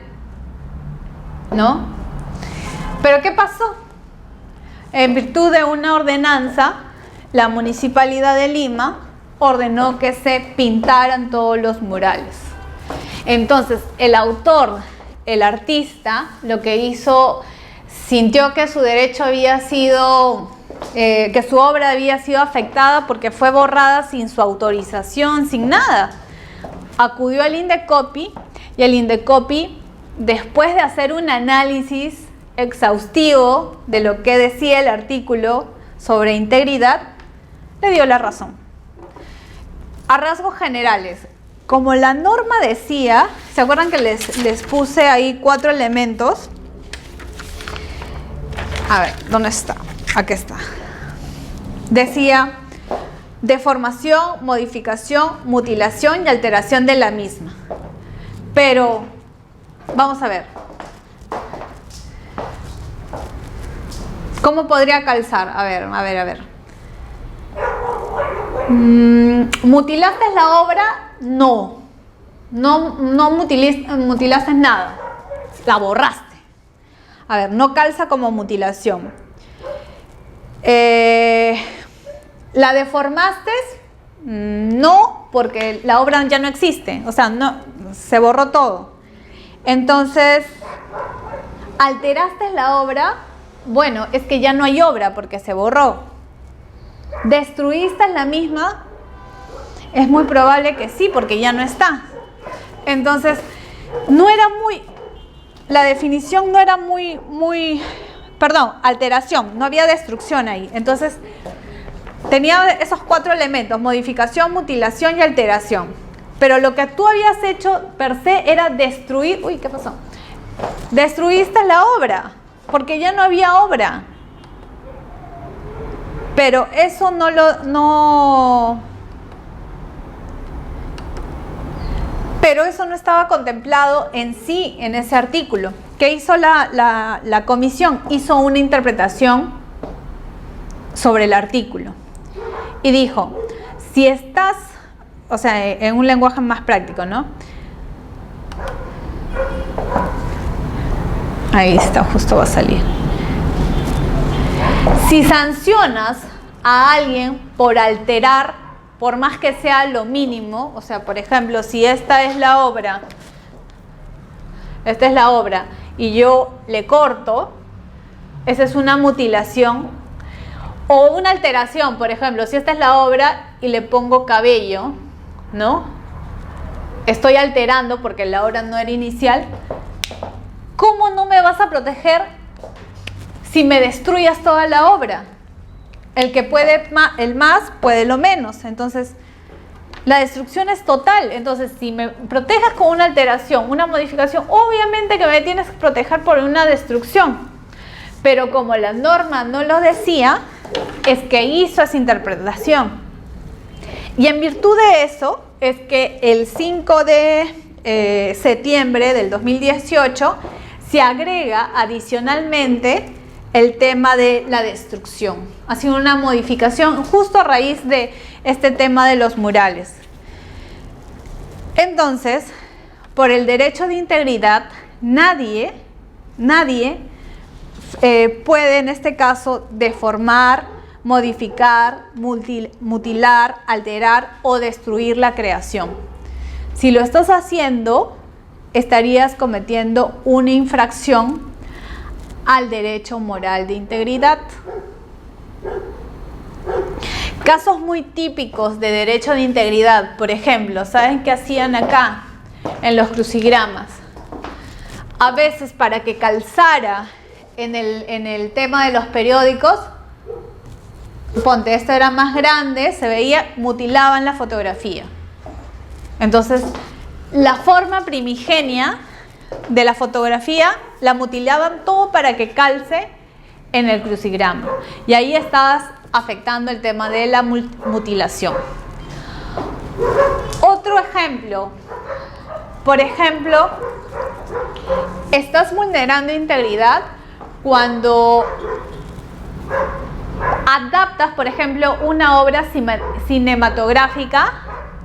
¿no? Pero ¿qué pasó? En virtud de una ordenanza, la Municipalidad de Lima ordenó que se pintaran todos los murales. Entonces, el autor, el artista, lo que hizo, sintió que su derecho había sido, que su obra había sido afectada porque fue borrada sin su autorización, sin nada. Acudió al Indecopi y el Indecopi, después de hacer un análisis exhaustivo de lo que decía el artículo sobre integridad, le dio la razón. A rasgos generales, como la norma decía, ¿se acuerdan que les puse ahí 4 elementos? A ver, ¿dónde está? Aquí está. Decía deformación, modificación, mutilación y alteración de la misma. Pero, vamos a ver. ¿Cómo podría calzar? A ver. ¿Mutilaste la obra? No mutilaste nada, la borraste. A ver, no calza como mutilación. ¿La deformaste? No, porque la obra ya no existe, o sea, no, se borró todo. Entonces, ¿alteraste la obra? Bueno, es que ya no hay obra porque se borró. ¿Destruiste la misma? Es muy probable que sí, porque ya no está. Entonces, no era la definición no era alteración, no había destrucción ahí. Entonces, tenía esos 4 elementos, modificación, mutilación y alteración. Pero lo que tú habías hecho per se era destruir, ¿qué pasó? Destruiste la obra, porque ya no había obra. Pero eso pero eso no estaba contemplado en sí en ese artículo. ¿Qué hizo la comisión? Hizo una interpretación sobre el artículo y dijo, si estás, o sea, en un lenguaje más práctico, ¿no? Ahí está, justo va a salir. Si sancionas a alguien por alterar, por más que sea lo mínimo, o sea, por ejemplo, si esta es la obra y yo le corto, esa es una mutilación o una alteración. Por ejemplo, si esta es la obra y le pongo cabello, ¿no? Estoy alterando porque la obra no era inicial. ¿Cómo no me vas a proteger si me destruyas toda la obra? El que puede el más puede lo menos. Entonces, la destrucción es total. Entonces, si me proteges con una alteración, una modificación, obviamente que me tienes que proteger por una destrucción. Pero como la norma no lo decía, es que hizo esa interpretación. Y en virtud de eso, es que el 5 de septiembre del 2018 se agrega adicionalmente el tema de la destrucción. Ha sido una modificación justo a raíz de este tema de los murales. Entonces, por el derecho de integridad, nadie puede en este caso deformar, modificar, mutilar, alterar o destruir la creación. Si lo estás haciendo, estarías cometiendo una infracción al derecho moral de integridad. Casos muy típicos de derecho de integridad, por ejemplo, ¿saben qué hacían acá en los crucigramas? A veces para que calzara en el tema de los periódicos, ponte, esto era más grande, se veía, mutilaban la fotografía. Entonces, la forma primigenia de la fotografía la mutilaban todo para que calce en el crucigrama. Y ahí estabas afectando el tema de la mutilación. Otro ejemplo. Por ejemplo, estás vulnerando integridad cuando adaptas, por ejemplo, una obra cinematográfica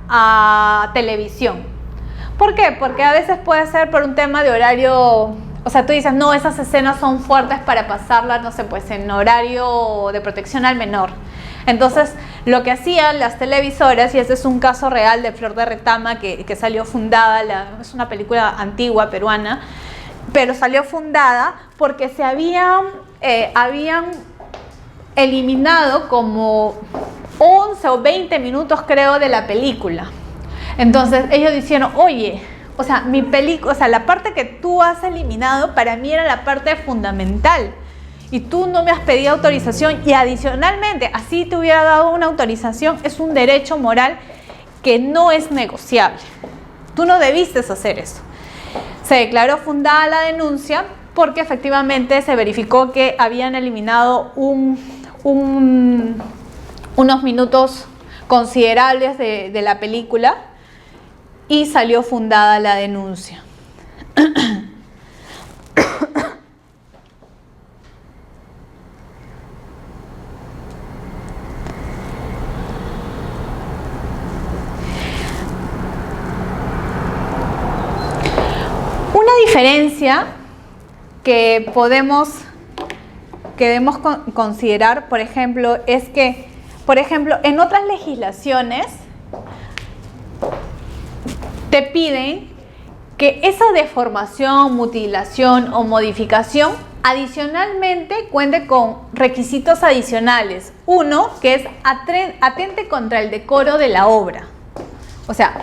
a televisión. ¿Por qué? Porque a veces puede ser por un tema de horario, o sea, tú dices, no, esas escenas son fuertes para pasarlas, no sé, pues en horario de protección al menor. Entonces, lo que hacían las televisoras, y ese es un caso real de Flor de Retama que salió fundada, es una película antigua peruana, pero salió fundada porque se habían eliminado como 11 o 20 minutos, creo, de la película. Entonces ellos dijeron, oye, o sea, la parte que tú has eliminado para mí era la parte fundamental y tú no me has pedido autorización, y adicionalmente, así te hubiera dado una autorización, es un derecho moral que no es negociable. Tú no debiste hacer eso. Se declaró fundada la denuncia porque efectivamente se verificó que habían eliminado unos minutos considerables de la película, y salió fundada la denuncia. Una diferencia que debemos considerar, por ejemplo, es que, por ejemplo, en otras legislaciones te piden que esa deformación, mutilación o modificación adicionalmente cuente con requisitos adicionales. Uno, que es atente contra el decoro de la obra. O sea,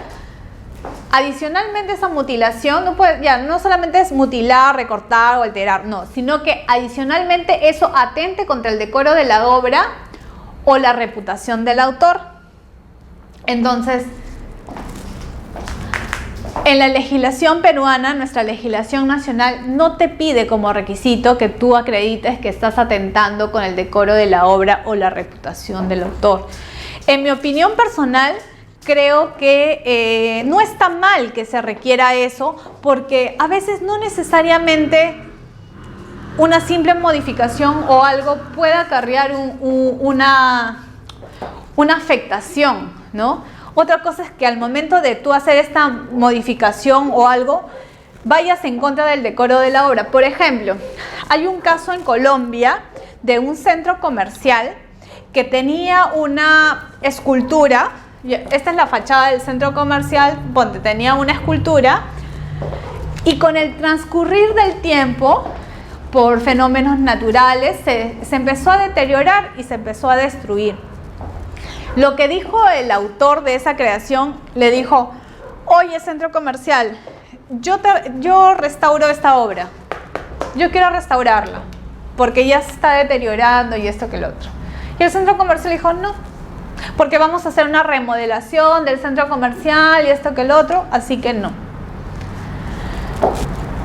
adicionalmente esa mutilación no solamente es mutilar, recortar o alterar, no, sino que adicionalmente eso atente contra el decoro de la obra o la reputación del autor. Entonces, En la legislación peruana, nuestra legislación nacional no te pide como requisito que tú acredites que estás atentando con el decoro de la obra o la reputación del autor. En mi opinión personal, creo que no está mal que se requiera eso, porque a veces no necesariamente una simple modificación o algo puede acarrear una afectación, ¿no? Otra cosa es que al momento de tú hacer esta modificación o algo, vayas en contra del decoro de la obra. Por ejemplo, hay un caso en Colombia de un centro comercial que tenía una escultura. Esta es la fachada del centro comercial, donde tenía una escultura, y con el transcurrir del tiempo, por fenómenos naturales, se empezó a deteriorar y se empezó a destruir. Lo que dijo el autor de esa creación, le dijo: oye, centro comercial, yo restauro esta obra, yo quiero restaurarla, porque ya se está deteriorando y esto que lo otro. Y el centro comercial dijo: no, porque vamos a hacer una remodelación del centro comercial y esto que el otro, así que no.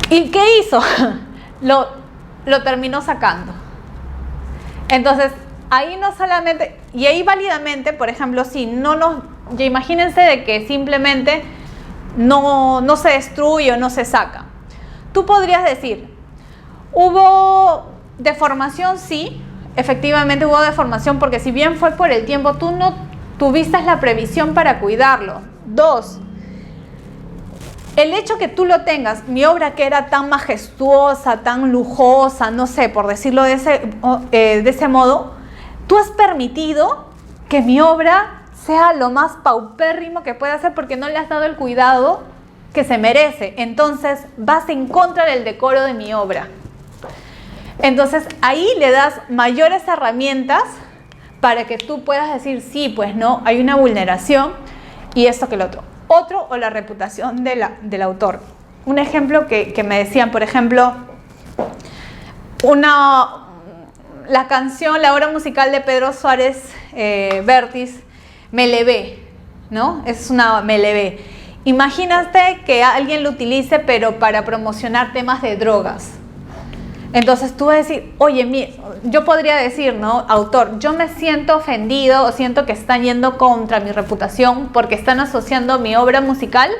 ¿Y qué hizo? Lo terminó sacando. Entonces, ahí no solamente, y ahí válidamente, por ejemplo, si no nos, ya imagínense de que simplemente no se destruye o no se saca. Tú podrías decir, ¿hubo deformación? Sí, efectivamente hubo deformación, porque si bien fue por el tiempo, tú no tuviste la previsión para cuidarlo. 2, el hecho que tú lo tengas, mi obra que era tan majestuosa, tan lujosa, no sé, por decirlo de ese modo, tú has permitido que mi obra sea lo más paupérrimo que pueda ser porque no le has dado el cuidado que se merece. Entonces vas en contra del decoro de mi obra. Entonces ahí le das mayores herramientas para que tú puedas decir: sí, pues no, hay una vulneración y esto que el otro. Otro, o la reputación del autor. Un ejemplo que me decían, por ejemplo, la canción, la obra musical de Pedro Suárez Vértiz, Me Levé, ¿no? Es una Me Levé. Imagínate que alguien lo utilice, pero para promocionar temas de drogas. Entonces tú vas a decir: oye, yo podría decir, ¿no? Autor, yo me siento ofendido o siento que están yendo contra mi reputación porque están asociando mi obra musical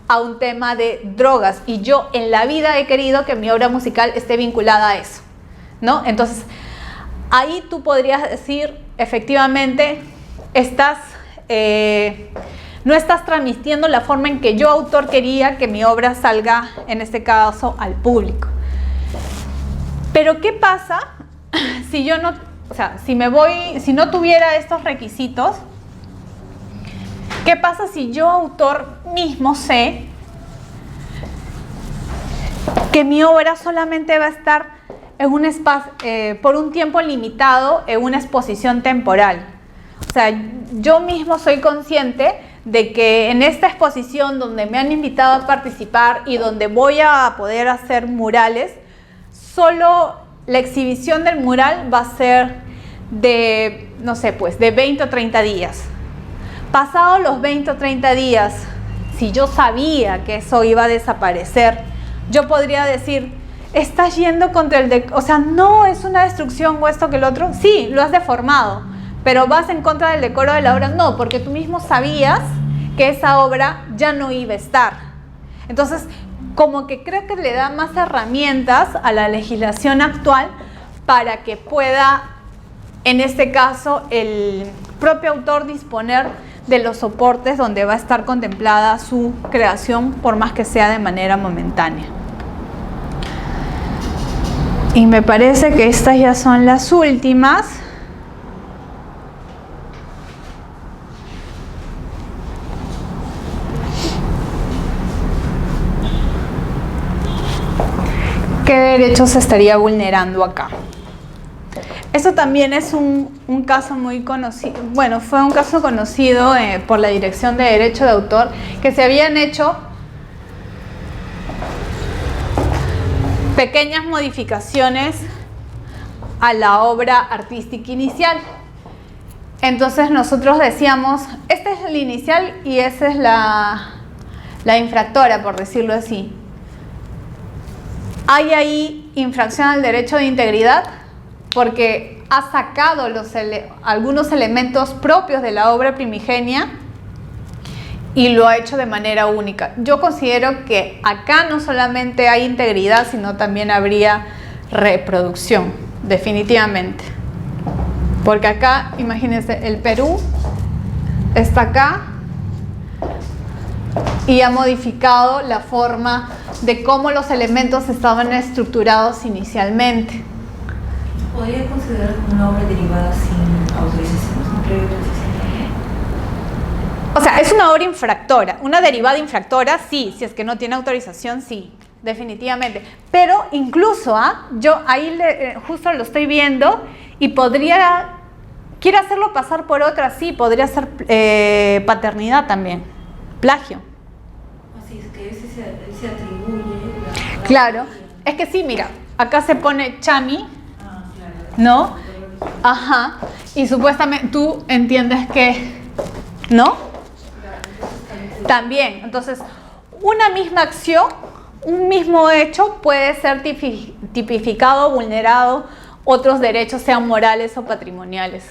a un tema de drogas, y yo en la vida he querido que mi obra musical esté vinculada a eso, ¿no? Entonces ahí tú podrías decir, efectivamente, no estás transmitiendo la forma en que yo, autor, quería que mi obra salga, en este caso, al público. Pero ¿qué pasa si yo no, o sea, si no tuviera estos requisitos? ¿Qué pasa si yo, autor, mismo sé que mi obra solamente va a estar en un espacio, por un tiempo limitado, en una exposición temporal? O sea, yo mismo soy consciente de que en esta exposición donde me han invitado a participar y donde voy a poder hacer murales, solo la exhibición del mural va a ser de, no sé, pues de 20 o 30 días. Pasados los 20 o 30 días, si yo sabía que eso iba a desaparecer, yo podría decir: estás yendo contra o sea, no es una destrucción o esto que el otro. Sí, lo has deformado, pero vas en contra del decoro de la obra. No, porque tú mismo sabías que esa obra ya no iba a estar. Entonces, como que creo que le da más herramientas a la legislación actual para que pueda, en este caso, el propio autor disponer de los soportes donde va a estar contemplada su creación, por más que sea de manera momentánea. Y me parece que estas ya son las últimas. ¿Qué derechos se estaría vulnerando acá? Esto también es un caso muy conocido, bueno, fue un caso conocido por la Dirección de Derecho de Autor, que se habían hecho pequeñas modificaciones a la obra artística inicial. Entonces nosotros decíamos, esta es la inicial y esa es la infractora, por decirlo así, ¿hay ahí infracción al derecho de integridad? Porque ha sacado algunos elementos propios de la obra primigenia y lo ha hecho de manera única. Yo considero que acá no solamente hay integridad, sino también habría reproducción, definitivamente. Porque acá, imagínense, el Perú está acá y ha modificado la forma de cómo los elementos estaban estructurados inicialmente. ¿Podría considerar como una obra derivada sin autorización, sin previa autorización? O sea, es una obra infractora, una derivada infractora, sí, si es que no tiene autorización, sí, definitivamente. Pero incluso, yo ahí justo lo estoy viendo y quiere hacerlo pasar por otra, sí, podría ser paternidad también, plagio. Así es que él se atribuye. Claro, es que sí, mira, acá se pone Chami, ¿no? Ajá, y supuestamente tú entiendes que, ¿no? También, entonces, una misma acción, un mismo hecho puede ser tipificado, vulnerado, otros derechos sean morales o patrimoniales.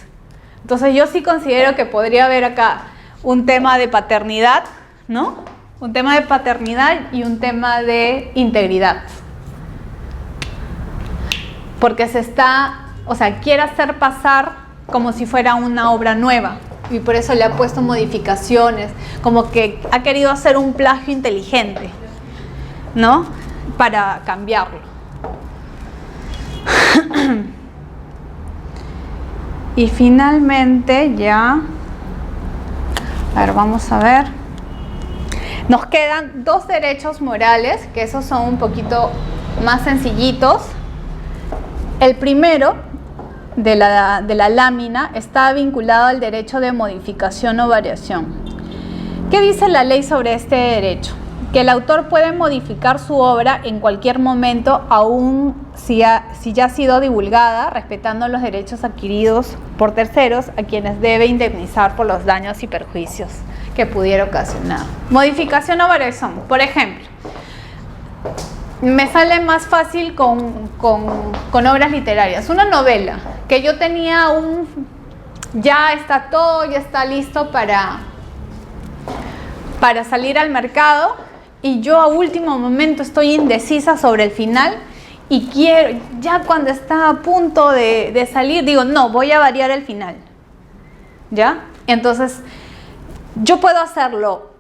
Entonces yo sí considero que podría haber acá un tema de paternidad, ¿no? Un tema de paternidad y un tema de integridad. Porque quiere hacer pasar como si fuera una obra nueva. Y por eso le ha puesto modificaciones, como que ha querido hacer un plagio inteligente, ¿no? Para cambiarlo. Y finalmente ya, a ver, vamos a ver. Nos quedan dos derechos morales, que esos son un poquito más sencillitos. El primero, de la lámina, está vinculado al derecho de modificación o variación. ¿Qué dice la ley sobre este derecho? Que el autor puede modificar su obra en cualquier momento, aun si ya ha sido divulgada, respetando los derechos adquiridos por terceros, a quienes debe indemnizar por los daños y perjuicios que pudiera ocasionar. Modificación o variación. Por ejemplo, me sale más fácil con obras literarias. Una novela que yo tenía ya está listo para salir al mercado, y yo a último momento estoy indecisa sobre el final y quiero, ya cuando está a punto de salir, digo, no, voy a variar el final, ¿ya? Entonces, yo puedo hacerlo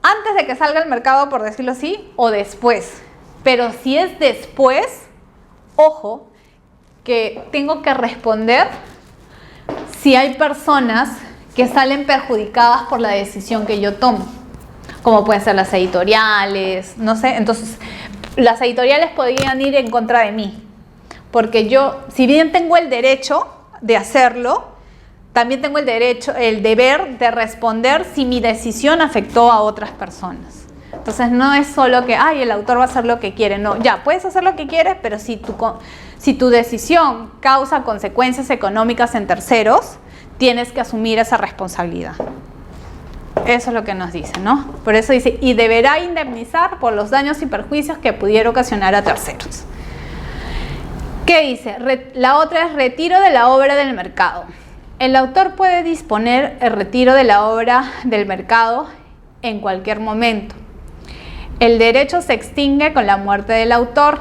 antes de que salga al mercado, por decirlo así, o después. Pero si es después, ojo, que tengo que responder si hay personas que salen perjudicadas por la decisión que yo tomo, como pueden ser las editoriales, no sé. Entonces, las editoriales podrían ir en contra de mí, porque yo, si bien tengo el derecho de hacerlo, también tengo el deber de responder si mi decisión afectó a otras personas. Entonces no es solo que, el autor va a hacer lo que quiere. No, ya, puedes hacer lo que quieres, pero si tu decisión causa consecuencias económicas en terceros, tienes que asumir esa responsabilidad. Eso es lo que nos dice, ¿no? Por eso dice, y deberá indemnizar por los daños y perjuicios que pudiera ocasionar a terceros. ¿Qué dice? La otra es retiro de la obra del mercado. El autor puede disponer el retiro de la obra del mercado en cualquier momento. El derecho se extingue con la muerte del autor.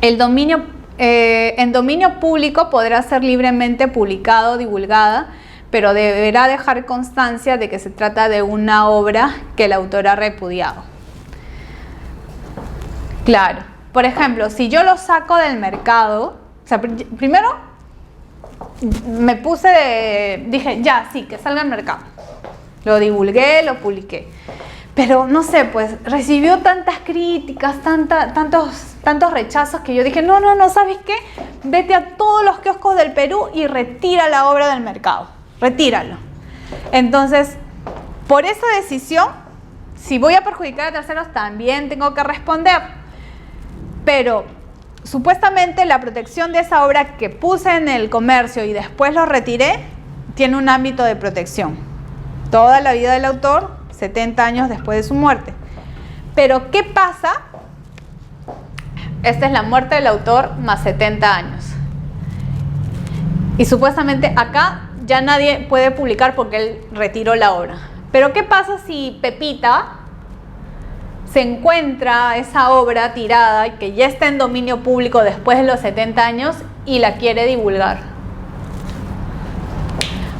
En dominio público podrá ser libremente publicado o divulgada, pero deberá dejar constancia de que se trata de una obra que el autor ha repudiado. Claro, por ejemplo, si yo lo saco del mercado, primero dije, ya, sí, que salga al mercado. Lo divulgué, lo publiqué. Pero no sé, pues recibió tantas críticas, tantos rechazos, que yo dije, no, ¿sabes qué? Vete a todos los kioscos del Perú y retira la obra del mercado. Retíralo. Entonces, por esa decisión, si voy a perjudicar a terceros, también tengo que responder. Pero supuestamente la protección de esa obra que puse en el comercio y después lo retiré, tiene un ámbito de protección. Toda la vida del autor, 70 años después de su muerte. Pero ¿qué pasa? Esta es la muerte del autor más 70 años. Y supuestamente acá ya nadie puede publicar porque él retiró la obra. Pero ¿qué pasa si Pepita se encuentra esa obra tirada y que ya está en dominio público después de los 70 años y la quiere divulgar?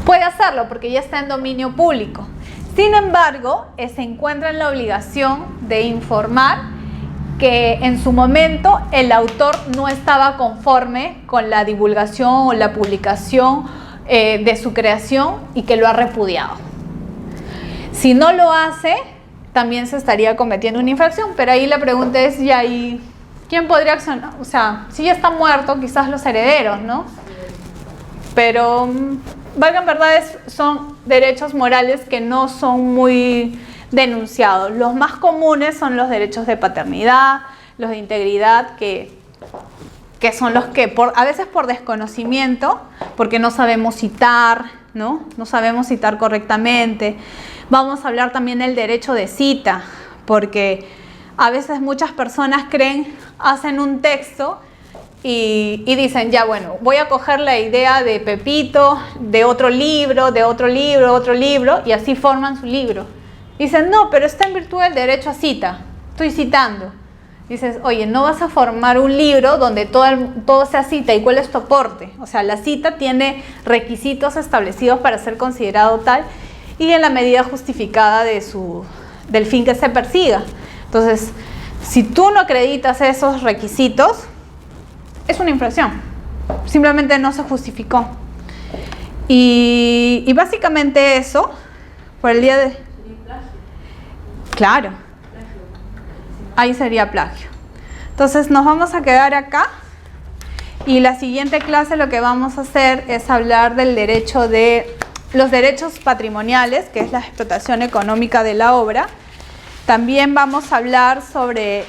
Puede hacerlo porque ya está en dominio público. Sin embargo, se encuentra en la obligación de informar que en su momento el autor no estaba conforme con la divulgación o la publicación de su creación y que lo ha repudiado. Si no lo hace, también se estaría cometiendo una infracción, pero ahí la pregunta es, ¿y ahí quién podría accionar? O sea, si ya está muerto, quizás los herederos, ¿no? Pero, valgan verdades, son derechos morales que no son muy denunciados. Los más comunes son los derechos de paternidad, los de integridad, que son los que a veces por desconocimiento, porque no sabemos citar, ¿no? No sabemos citar correctamente. Vamos a hablar también del derecho de cita, porque a veces muchas personas hacen un texto y dicen, ya bueno, voy a coger la idea de Pepito, de otro libro, y así forman su libro. Dicen, no, pero está en virtud del derecho a cita, estoy citando. Dices, oye, no vas a formar un libro donde todo sea cita. ¿Y cuál es tu aporte? O sea, la cita tiene requisitos establecidos para ser considerado tal y en la medida justificada del fin que se persiga. Entonces, si tú no acreditas esos requisitos, es una infracción. Simplemente no se justificó. Y básicamente eso, por el día de... Claro, ahí sería plagio. Entonces nos vamos a quedar acá y la siguiente clase lo que vamos a hacer es hablar del derecho de los derechos patrimoniales, que es la explotación económica de la obra. También vamos a hablar sobre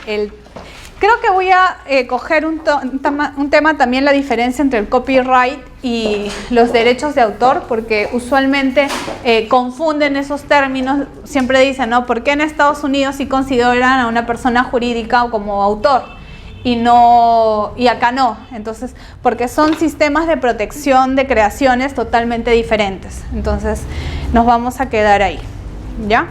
creo que voy a coger un tema también, la diferencia entre el copyright y los derechos de autor, porque usualmente confunden esos términos. Siempre dicen, ¿no? ¿Por qué en Estados Unidos sí consideran a una persona jurídica como autor y acá no? Entonces, porque son sistemas de protección de creaciones totalmente diferentes. Entonces, nos vamos a quedar ahí, ¿ya?